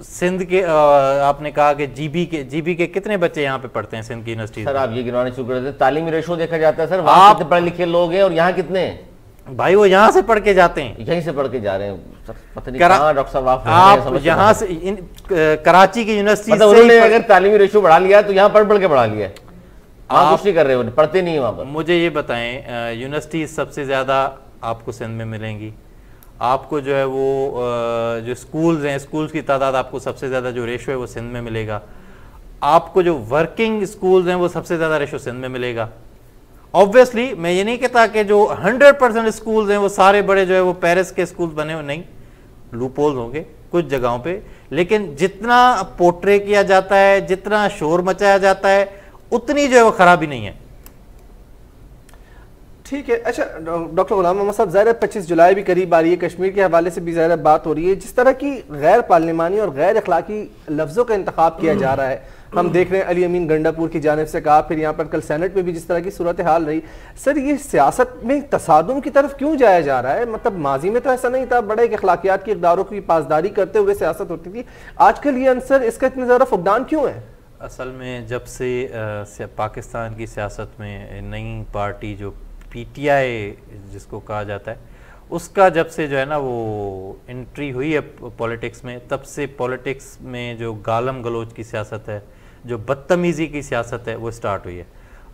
सिंध के आपने कहा कि जीबी के कितने बच्चे यहाँ पे पढ़ते हैं सिंध की यूनिवर्सिटी? सर आप ये गिनवाने शुरू कर देते, तालीमी रेशो देखा जाता है सर, वहाँ कितने पढ़े लिखे लोग हैं और यहाँ कितने हैं? भाई वो यहाँ से पढ़ के जाते हैं, यहीं से पढ़ के जा रहे हैं सर, पता नहीं कहाँ डॉक्टर साहब आप यहाँ से कराची की यूनिवर्सिटी से उन्होंने अगर तालीमी रेशो बढ़ा लिया तो यहाँ पढ़ के बढ़ा लिया, आप कुछ नहीं कर रहे हो, पढ़ते नहीं है वहाँ पर। मुझे ये बताएं यूनिवर्सिटी सबसे ज्यादा आपको सिंध में मिलेंगी, आपको जो है वो जो स्कूल्स हैं, स्कूल्स की तादाद आपको सबसे ज़्यादा जो रेशो है वो सिंध में मिलेगा, आपको जो वर्किंग स्कूल्स हैं वो सबसे ज़्यादा रेशो सिंध में मिलेगा। ऑब्वियसली मैं ये नहीं कहता कि जो 100% स्कूल्स हैं वो सारे बड़े जो है वो पेरिस के स्कूल्स बने हो, नहीं, लूपहोल्स होंगे कुछ जगहों पे, लेकिन जितना पोर्ट्रे किया जाता है, जितना शोर मचाया जाता है, उतनी जो है वो खराबी नहीं है। ठीक है। अच्छा डॉक्टर गुलाम मोहम्मद साहब, ज़ाहिर 25 जुलाई भी करीब आ रही है, कश्मीर के हवाले से भी ज़ाहिर बात हो रही है, जिस तरह की गैर पार्लिमानी और गैर अखलाकी लफ्ज़ों का इंतखाब किया जा रहा है, हम देख रहे हैं अली अमीन गंडापुर की जानिब से कहा, फिर यहाँ पर कल सेनेट में भी जिस तरह की सूरत हाल रही, सर ये सियासत में तसादुम की तरफ क्यों जाया जा रहा है? मतलब माजी में तो ऐसा नहीं था, बड़े अखलाकियात की इक़दारों की पासदारी करते हुए सियासत होती थी, आजकल ये अंसर इसका इतना ज़्यादा फुकदान क्यों है? असल में जब से पाकिस्तान की सियासत में नई पार्टी जो पीटीआई जिसको कहा जाता है, उसका जब से जो है ना वो एंट्री हुई है पॉलिटिक्स में, तब से पॉलिटिक्स में जो गालम गलोच की सियासत है, जो बदतमीज़ी की सियासत है, वो स्टार्ट हुई है।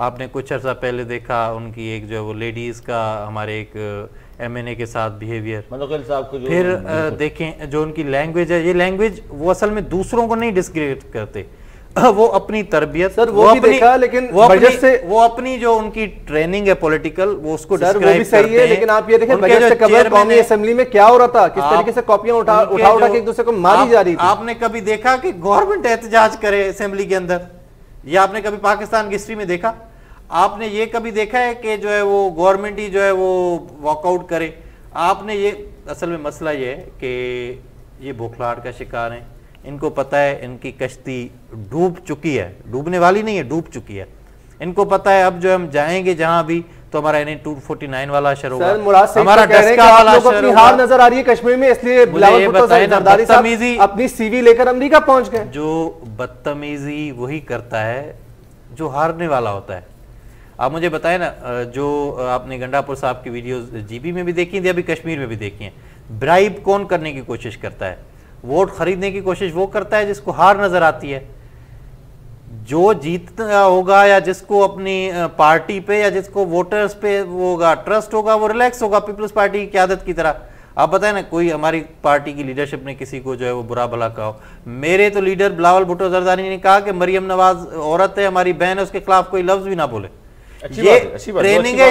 आपने कुछ अर्सा पहले देखा उनकी एक जो है वो लेडीज़ का हमारे एक एमएनए के साथ बिहेवियर, फिर देखें जो उनकी लैंग्वेज है, ये लैंग्वेज वो असल में दूसरों को नहीं डिस्क्रेडिट करते, वो अपनी तरबियत सर वो भी देखा, लेकिन वो अपनी जो उनकी ट्रेनिंग है पॉलिटिकल, वो उसको सर वो भी सही है, लेकिन आप ये देखें बजट से कबल कौमी असेंबली में क्या हो रहा था, किस तरीके से कॉपियां उठा के एक दूसरे को मारी जा रही थी। आपने कभी देखा कि गवर्नमेंट एहतजाज करे असेंबली के अंदर? ये आपने कभी पाकिस्तान की हिस्ट्री में देखा? आपने ये कभी देखा है कि जो है वो गवर्नमेंट ही जो है वो वॉकआउट करे? आपने ये असल में मसला ये है कि ये बौखलाहट का शिकार हैं, इनको पता है इनकी कश्ती डूब चुकी है, डूबने वाली नहीं है, डूब चुकी है। इनको पता है अब जो हम जाएंगे जहां भी तो हमारा NA 249 वाला असर होगा, हमारा डस्का वाला असर होगा। हार नजर आ रही है कश्मीर में, इसलिए बिलावल भुट्टो जरदारी साहब अपनी CV लेकर अमेरिका पहुंच गए। जो बदतमीजी वही करता है जो हारने वाला होता है। आप मुझे बताएं ना, जो आपने गंडापुर साहब की वीडियोस GB में भी देखी थी, अभी कश्मीर में भी देखी हैं, ब्राइब कौन करने की कोशिश करता है? वोट खरीदने की कोशिश वो करता है जिसको हार नजर आती है। जो जीतना होगा या जिसको अपनी पार्टी पे या जिसको वोटर्स पे वो होगा ट्रस्ट होगा, वो रिलैक्स होगा पीपल्स पार्टी की क़यादत की तरह। आप बताएं ना, कोई हमारी पार्टी की लीडरशिप ने किसी को जो है वो बुरा भला कहा हो, मेरे तो लीडर बिलावल भुट्टो जरदारी ने कहा कि मरियम नवाज औरत है, हमारी बहन है, उसके खिलाफ कोई लफ्ज भी ना बोले। ये ट्रेनिंग है,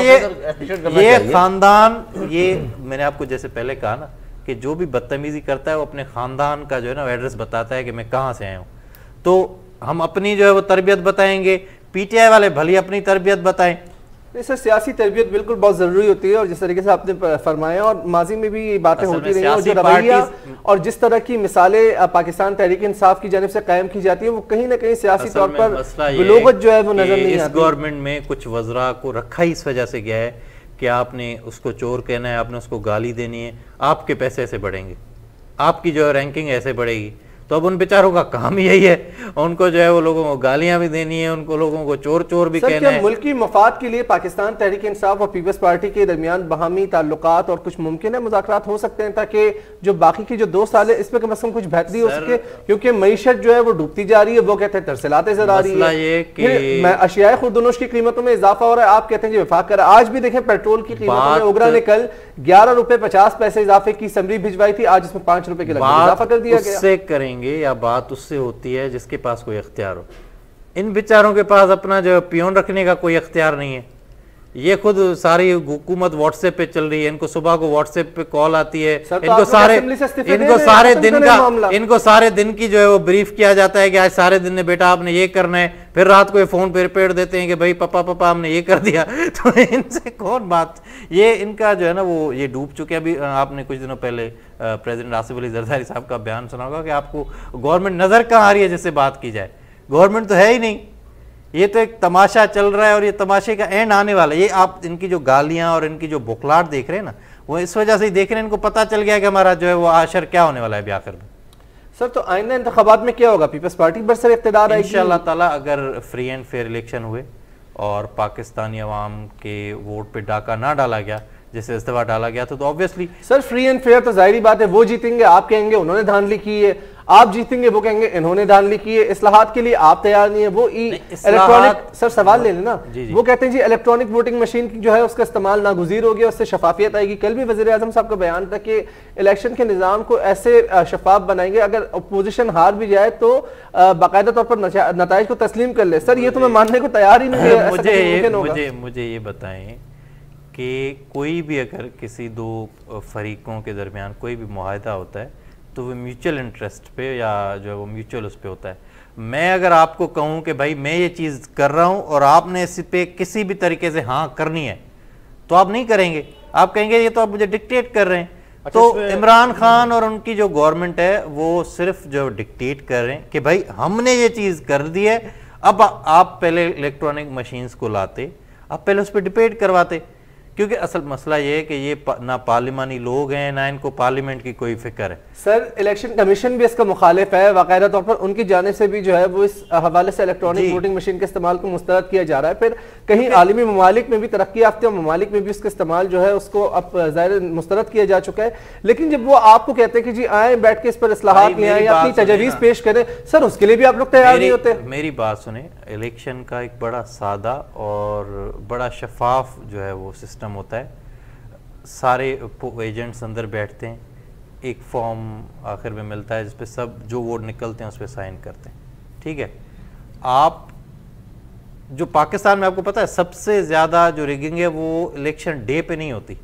ये खानदान, ये मैंने आपको जैसे पहले कहा ना कि जो भी बदतमीजी करता है वो अपने खानदान का जो है ना एड्रेस बताता है कि मैं कहाँ से आया हूँ। तो हम अपनी जो है वो तरबियत बताएंगे, पीटीआई वाले भली अपनी तरबियत बताएं। सर सियासी तरबियत बिल्कुल बहुत जरूरी होती है, और जिस तरीके से आपने फरमाया और माजी में भी बातें होती रही हैं, और जो रवैया और जिस तरह की मिसालें पाकिस्तान तहरीक इंसाफ की जानिब से कायम की जाती है, वो कहीं ना कहीं सियासी तौर पर विलोगत जो है वो नजर नहीं आती। इस गवर्नमेंट में कुछ वज़रा को रखा ही इस वजह से गया है कि आपने उसको चोर कहना है, आपने उसको गाली देनी है, आपके पैसे ऐसे बढ़ेंगे, आपकी जो रैंकिंग ऐसे बढ़ेगी। तो अब उन बेचारों का काम ही यही है, उनको जो है वो लोगों को गालियां भी देनी है, उनको लोगों को चोर चोर भी कहना है। मुल्क की मफाद के लिए पाकिस्तान तहरीक इंसाफ और पीपल्स पार्टी के दरमियान बाहमी ताल्लुकात और कुछ मुमकिन है मुज़ाकरात हो सकते हैं, ताकि जो बाकी की जो 2 साल है इसमें कम से कम कुछ बेहतरी हो सके, क्योंकि मईशत जो है वो डूबती जा रही है। वो कहते हैं तरसलाते नजर आ रही है, अशियाए खुर्दनोश की कीमतों में इजाफा हो रहा है, आप कहते हैं वफाक कर। आज भी देखें पेट्रोल की कीमतों में उगरा ने कल 11 रुपए 50 पैसे इजाफे की समरी भिजवाई थी, आज इसमें 5 रुपए के लगभग इजाफा कर दिया गया। उससे करेंगे या बात उससे होती है जिसके पास कोई इख्तियार हो। इन बेचारों के पास अपना जो पियोन रखने का कोई इख्तियार नहीं है। ये खुद सारी हुकूमत व्हाट्सएप पे चल रही है, इनको सुबह को व्हाट्सएप पे कॉल आती है, इनको सारे दिन की जो है वो ब्रीफ किया जाता है कि आज सारे दिन में बेटा आपने ये करना है, फिर रात को ये फोन पे रिपेयर देते हैं कि भाई पापा हमने ये कर दिया। तो इनसे कौन बात, ये इनका जो है ना वो ये डूब चुके हैं। अभी आपने कुछ दिनों पहले प्रेसिडेंट आसिफ अली जरदारी साहब का बयान सुना होगा कि आपको गवर्नमेंट नजर कहाँ आ रही है जिससे बात की जाए, गवर्नमेंट तो है ही नहीं, ये तो एक तमाशा चल रहा है और ये तमाशे का एंड आने वाला है। ये आप इनकी जो गालियां और इनकी जो बुखलाहट देख रहे हैं ना, वो इस वजह से ही देख रहे हैं, इनको पता चल गया कि हमारा जो है वो आशर क्या होने वाला है आखिर में। सर तो आइंदा इंतखाबात में क्या होगा, पीपल्स पार्टी बरसर इख्तियार आएगी इंशाअल्लाह ताला, अगर फ्री एंड फेयर इलेक्शन हुए और पाकिस्तानी अवाम के वोट पे डाका ना डाला गया, जैसे इस्तीफा डाला गया था, तो obviously sir free and fair तो जाहिर बात है वो जीतेंगे, आप कहेंगे उन्होंने धांधली की है, आप जीतेंगे वो कहेंगे इन्होंने धांधली की है। इस्लाहात के लिए आप तैयार नहीं है, वो इलेक्ट्रॉनिक सर सवाल ले लेना, वो कहते हैं जी इलेक्ट्रॉनिक वोटिंग मशीन की जो है उसका इस्तेमाल नागुज़ीर हो गया, उससे शफाफियत आएगी। कल भी वज़ीर आज़म साहब का बयान था कि इलेक्शन के निज़ाम को ऐसे शफाफ बनाएंगे अगर अपोजिशन हार भी जाए तो बाकायदा तौर पर नताइज को तस्लीम कर ले। सर ये तो मैं मानने को तैयार ही नहीं है। मुझे ये बताएं कि कोई भी अगर किसी 2 फरीकों के दरमियान कोई भी मुआहदा होता है तो वो म्यूचुअल इंटरेस्ट पे या जो है वो म्यूचुअल उस पे होता है। मैं अगर आपको कहूँ कि भाई मैं ये चीज़ कर रहा हूँ और आपने इस पे किसी भी तरीके से हाँ करनी है, तो आप नहीं करेंगे, आप कहेंगे ये तो आप मुझे डिक्टेट कर रहे हैं। तो इमरान खान और उनकी जो गवर्नमेंट है वो सिर्फ जो डिक्टेट कर रहे हैं कि भाई हमने ये चीज़ कर दी है, अब आप पहले इलेक्ट्रॉनिक मशीन्स को लाते, आप पहले उस पर डिबेट करवाते, क्योंकि असल मसला ये है कि ये ना पार्लिमानी लोग हैं ना इनको पार्लियामेंट की कोई फिक्र है। सर इलेक्शन कमीशन भी इसका मुखालिफ है, बाकायदा तौर पर उनकी जानिब से भी जो है वो इस हवाले से इलेक्ट्रॉनिक वोटिंग मशीन के इस्तेमाल को मुस्तरद किया जा रहा है। फिर कहीं आलमी ममालिक में भी, तरक्की याफ्ता ममालिक में भी उसका इस्तेमाल जो है उसको अब ज़ाहिर मुस्तरद किया जा चुका है। लेकिन जब वो आपको कहते हैं कि जी आए बैठ के इस पर इस्लाहात ले आए, अपनी तजवीज़ पेश करें, सर उसके लिए भी आप लोग तैयार नहीं होते। मेरी बात सुने, इलेक्शन का एक बड़ा सादा और बड़ा शफाफ जो है वो सिस्टम होता है। सारे एजेंट्स अंदर बैठते हैं, एक फॉर्म आखिर में मिलता है जिसपे सब जो वोट निकलते हैं उस पर साइन करते हैं, ठीक है। आप जो पाकिस्तान में आपको पता है सबसे ज़्यादा जो रिगिंग है वो इलेक्शन डे पे नहीं होती,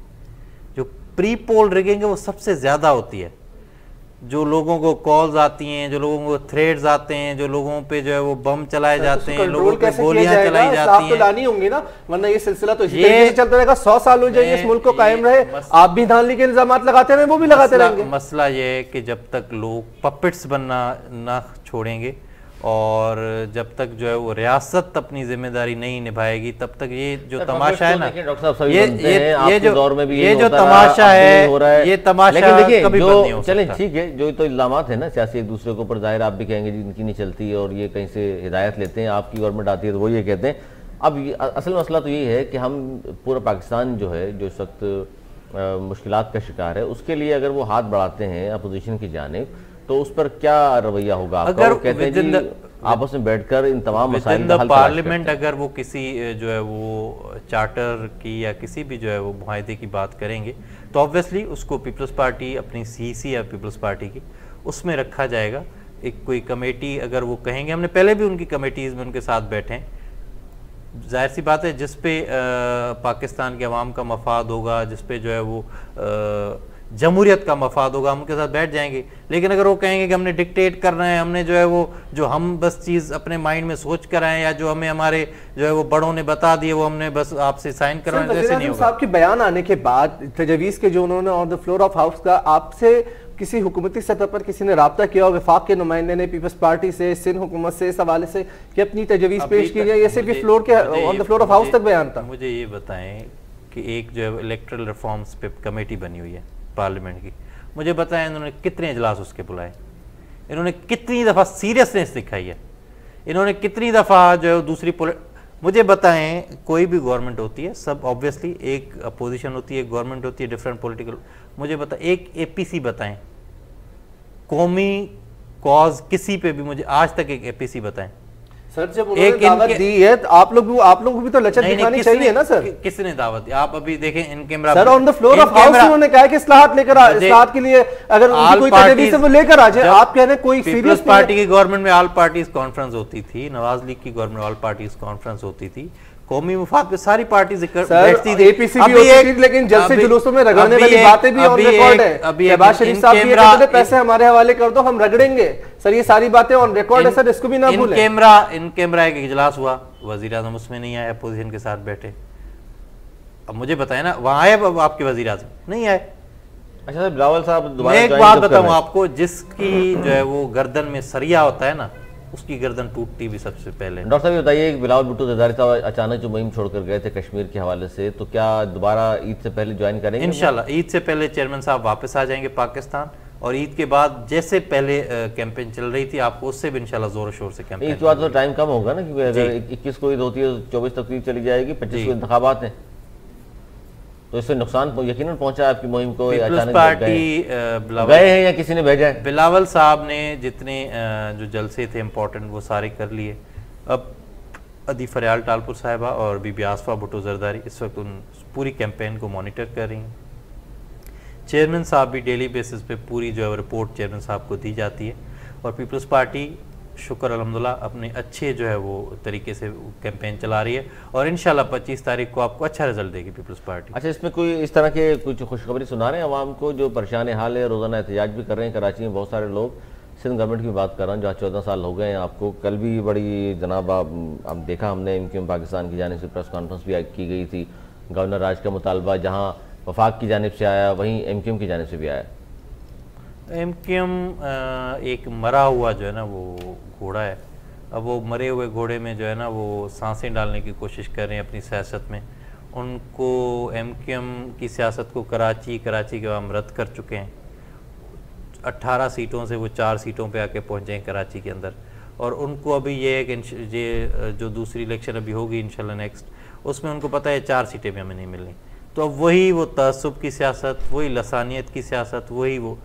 जो प्री पोल रिगिंग है वो सबसे ज़्यादा होती है। जो लोगों को कॉल्स आती हैं, जो लोगों को थ्रेड्स आते हैं, जो लोगों पे जो है वो बम चलाए जाते हैं, लोगों पे गोलियां चलाई जाती हैं, तो लानी होंगी ना, वरना ये सिलसिला तो इसी तरीके से चलता रहेगा। 100 साल हो जाए इस मुल्क को कायम रहे, आप भी धांधली के इल्जामात लगाते रहे, वो भी लगाते रहेंगे। मसला ये है कि जब तक लोग पपेट्स बनना ना छोड़ेंगे और जब तक जो है वो रियासत अपनी जिम्मेदारी नहीं निभाएगी तब तक ये जो तमाशा है ना, ये जो तमाशा है ये तमाशा कभी बंद नहीं हो सकता। चलें ठीक है, जो तो इल्जामात है ना सियासी एक दूसरे के ऊपर, जाहिर आप भी कहेंगे जी इनकी नहीं चलती और ये कहीं से हिदायत लेते हैं, आपकी गवर्नमेंट आती है तो वो ये कहते हैं। अब असल मसला तो ये है कि हम पूरा पाकिस्तान जो है जो इस वक्त मुश्किलात का शिकार है, उसके लिए अगर वो हाथ बढ़ाते हैं अपोजिशन की जानिब तो उस पर क्या रवैया होगा आपका? अगर कहते हैं जी आपस में बैठकर इन तमाम मसाइल का हल पार्लियामेंट अगर वो किसी जो है वो चार्टर की या किसी भी जो है वो मुआहदे की बात करेंगे तो ऑब्वियसली उसको पीपल्स पार्टी अपनी सीसी या पीपल्स पार्टी की उसमें रखा जाएगा। एक कोई कमेटी अगर वो कहेंगे, हमने पहले भी उनकी कमेटीज़ में उनके साथ बैठे हैं, जाहिर सी बात है जिस पे पाकिस्तान के अवाम का मफाद होगा, जिस पे जो है वो जमहूरियत का मफाद होगा, हम उनके साथ बैठ जाएंगे। लेकिन अगर वो कहेंगे कि हमने डिक्टेट करना है, हमने जो है वो जो हम बस चीज़ अपने माइंड में सोच कर आए या जो हमें हमारे जो है वो बड़ों ने बता दिए वो हमने बस आपसे साइन करवाना, जैसे नहीं होगा। साहब के बयान आने के बाद तजवीज़ के जो उन्होंने on the floor of house का आपसे किसी हुकूमती सतह पर किसी ने राब्ता किया और वफाक के नुमाइंदे ने पीपल्स पार्टी से, सिंध हुकूमत से इस हवाले से कि अपनी तजवीज़ पेश की जाए, ये सिर्फ फ्लोर के on the floor of house तक बयान था? मुझे ये बताएं कि एक जो है इलेक्ट्रल रिफॉर्म्स पे कमेटी बनी हुई है पार्लियामेंट की, मुझे बताएं इन्होंने कितने इजलास उसके बुलाए, इन्होंने कितनी दफ़ा सीरियसनेस दिखाई है, इन्होंने कितनी दफ़ा जो है दूसरी मुझे बताएं कोई भी गवर्नमेंट होती है, सब ऑब्वियसली एक अपोजिशन होती है, एक गवर्नमेंट होती है, डिफरेंट पॉलिटिकल, मुझे बताएं एक एपीसी बताएं, कौमी कॉज किसी पे भी मुझे आज तक एक एपीसी बताएं। सर जब उन्होंने दावत दी है तो आप लोग को भी तो लचक दिखानी चाहिए ना सर। किसने दावत दी? आप अभी देखें in camera sir on the floor of house उन्होंने कहा कि इस्लाहात के लिए अगर कोई कैटेगरी से वो लेकर आ जाए। आप कह रहे हैं कोई सीरियस पार्टी की गवर्नमेंट में ऑल पार्टीज कॉन्फ्रेंस होती थी, नवाज लीग की गवर्नमेंट ऑल पार्टीज कॉन्फ्रेंस होती थी, कौमी मुफाद पे सारी पार्टीज बैठती थी, एपीसी भी होती थी, लेकिन जलसे जुलूसों में रगड़ने वाली बातें भी ऑन रिकॉर्ड है। शहबाज शरीफ साहब ये कहते थे पैसे हमारे हवाले कर दो, हम रगड़ेंगे। सर ये सारी बातें ऑन रिकॉर्ड है सर, इसको भी ना भूलें। इन कैमरा एक इजलास हुआ, वजीर आजम उसमें नहीं आए, अपोजिशन के साथ बैठे। अब मुझे बताए ना वहां आए आपके वजीर आजम? नहीं आए। अच्छा सर बिलावल साहब दोबारा मैं एक बात बताऊं आपको, जिसकी जो है वो गर्दन में सरिया होता है ना, उसकी गर्दन टूटती भी सबसे पहले। डॉक्टर साहब ये बताइए, बिलावल भुट्टो जरदारी साहब अचानक जो मुहिम छोड़कर गए थे कश्मीर के हवाले से, तो क्या दोबारा ईद से पहले ज्वाइन करेंगे? इंशाल्लाह ईद से पहले चेयरमैन साहब वापस आ जाएंगे पाकिस्तान, और ईद के बाद जैसे पहले कैंपेन चल रही थी आपको उससे भी इंशाल्लाह जोर शोर से कैंपेन। ईद के बाद तो टाइम कम होगा ना, क्योंकि अगर 21 को ईद होती है तो 24 तक ईद चली जाएगी, 25 को इंतखाबात हैं, तो इससे नुकसान यकीनन पहुंचा आपकी मुहिम को। अचानक पार्टी गए हैं या किसी ने भेजा है? बिलावल साहब ने जितने जो जलसे थे इम्पोर्टेंट वो सारे कर लिए। अब अदी फरियाल टालपुर साहिबा और बीबी आसफा भुट्टो जरदारी इस वक्त उन पूरी कैंपेन को मॉनिटर कर रही हैं। चेयरमैन साहब भी डेली बेसिस पे पूरी जो है रिपोर्ट चेयरमैन साहब को दी जाती है, और पीपल्स पार्टी शुक्र अल्हम्दुलिल्लाह अपने अच्छे जो है वो तरीके से कैंपेन चला रही है, और इंशाल्लाह 25 तारीख को आपको अच्छा रिजल्ट देगी पीपल्स पार्टी। अच्छा, इसमें कोई इस तरह के कुछ खुशखबरी सुना रहे हैं आवाम को जो परेशान हाल है, रोजाना एहतजाज भी कर रहे हैं कराची में बहुत सारे लोग? सिंध गवर्नमेंट की बात कर रहा हूँ जहाँ 14 साल हो गए हैं आपको, कल भी बड़ी जनाब अब देखा हमने MQM पाकिस्तान की जानिब से प्रेस कॉन्फ्रेंस भी की गई थी, गवर्नर राज का मुतालबा जहाँ वफाक की जानिब से आया वहीं MQM की जानिब से भी आया। MQM एक मरा हुआ जो है ना वो घोड़ा है, अब वो मरे हुए घोड़े में जो है ना वो सांसें डालने की कोशिश कर रहे हैं अपनी सियासत में। उनको MQM की सियासत को कराची के हम रद्द कर चुके हैं, 18 सीटों से वो 4 सीटों पे आके पहुँचे हैं कराची के अंदर, और उनको अभी ये है कि ये जो दूसरी इलेक्शन अभी होगी इंशाल्लाह नेक्स्ट, उसमें उनको पता है 4 सीटें भी हमें नहीं मिलनी। तो अब वही वो तअस्सुब की सियासत, वही लसानियत की सियासत, वही वो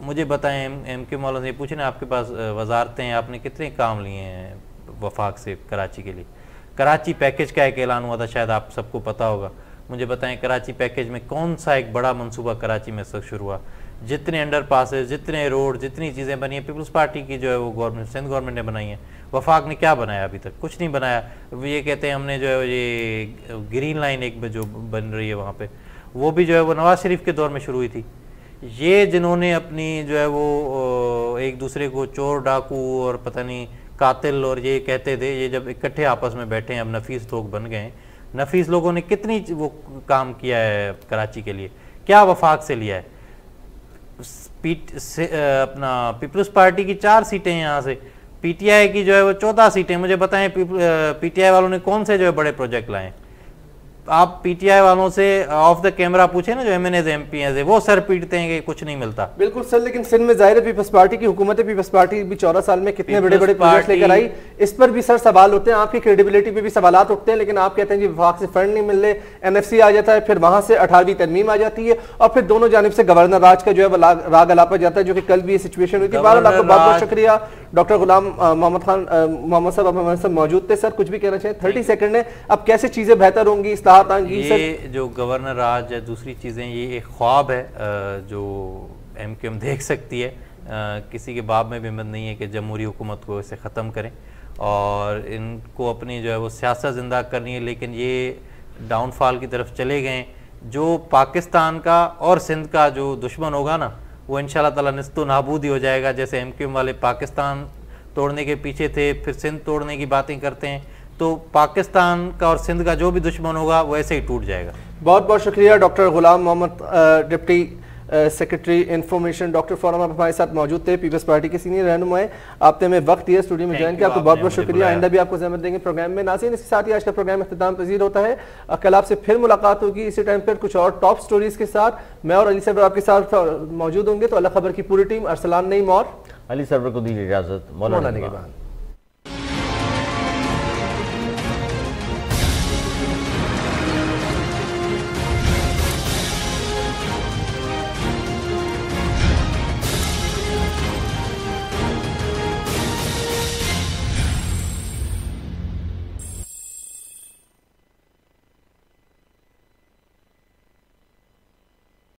मुझे बताएं MQM वालों से पूछे ना आपके पास वजारतें हैं, आपने कितने काम लिए हैं वफाक से कराची के लिए? कराची पैकेज का एक ऐलान हुआ था, शायद आप सबको पता होगा। मुझे बताएं कराची पैकेज में कौन सा एक बड़ा मंसूबा कराची में सब शुरू हुआ? जितने अंडर पासेज, जितने रोड, जितनी चीज़ें बनी हैं पीपल्स पार्टी की जो है वो गवर्नमेंट, सिंध गवर्नमेंट ने बनाई हैं। वफाक ने क्या बनाया? अभी तक कुछ नहीं बनाया। ये कहते हैं हमने जो है ये ग्रीन लाइन एक जो बन रही है वहाँ पे, वो भी जो है वो नवाज शरीफ के दौर में शुरू हुई थी। ये जिन्होंने अपनी जो है वो एक दूसरे को चोर डाकू और पता नहीं कातिल और ये कहते थे, ये जब इकट्ठे आपस में बैठे हैं अब नफीस लोग बन गए हैं। नफीस लोगों ने कितनी वो काम किया है कराची के लिए, क्या वफाक से लिया है? अपना पीपल्स पार्टी की 4 सीटें हैं यहाँ से, PTI की जो है वो 14 सीटें। मुझे बताएं PTI वालों ने कौन से जो है बड़े प्रोजेक्ट लाए? आप PTI वालों से ऑफ द कैमरा पूछे ना जो MNAs MPs है, वो सर पीटते हैं कि कुछ नहीं मिलता। बिल्कुल सर, लेकिन सिंध में जाहिर है पीपल्स पार्टी की हुकूमत है, पीपल्स पार्टी भी 14 साल में कितने बड़े बड़े प्रोजेक्ट लेकर आई, इस पर भी सर सवाल होते हैं, आपकी क्रेडिबिलिटी पे भी सवालात उठते हैं। लेकिन आप कहते हैं जी वफाक से फंड नहीं मिल रहे, NFC आ जाता है, फिर वहां से 18वीं तरमीम आ जाती है, और फिर दोनों जानिब से गवर्नर राज का जो है राग अलापा जाता है, जो कि कल भी ये सिचुएशन हुई थी। बहरहाल आपको बहुत बहुत शुक्रिया। डॉक्टर गुलाम मोहम्मद खान मोहम्मद साहब हमारे साथ मौजूद थे। सर कुछ भी कहना चाहिए? 30 सेकंड है, अब कैसे चीजें बेहतर होंगी, इस्लाहात आएंगी? ये जो गवर्नर राज है, दूसरी चीज़ें, ये एक ख्वाब है जो MQM देख सकती है। किसी के बाप में भी हिम्मत नहीं है कि जमहूरी हुकूमत को इसे ख़त्म करें, और इनको अपनी जो है वो सियासत ज़िंदा करनी है। लेकिन ये डाउनफॉल की तरफ चले गए, जो पाकिस्तान का और सिंध का जो दुश्मन होगा ना वो इंशाल्लाह ताला निस्तो नाबूद ही हो जाएगा। जैसे MQM वाले पाकिस्तान तोड़ने के पीछे थे, फिर सिंध तोड़ने की बातें करते हैं, तो पाकिस्तान का और सिंध का जो भी दुश्मन होगा वो ऐसे ही टूट जाएगा। बहुत बहुत शुक्रिया doctor Ghulam Mohammad deputy secretary information doctor forum, आप हमारे साथ मौजूद थे, पीपल्स पार्टी के सीनियर रहनुमा। आपने हमें वक्त दिया स्टूडियो में ज्वाइन किया, आपको बहुत बहुत शुक्रिया। आइंदा भी आपको जहमत देंगे प्रोग्राम में। नाज़रीन, इसके साथ ही आज का प्रोग्राम इख्तिताम पजीर होता है। कल आपसे फिर मुलाकात होगी इसी टाइम पर कुछ और टॉप स्टोरीज के साथ। मैं और अली सरवर आपके साथ मौजूद होंगे। तो अल्लाह खबर की पूरी टीम, अरसलान नईम और अली सरवर को दीजिए इजाजत। मौलाना के बाद।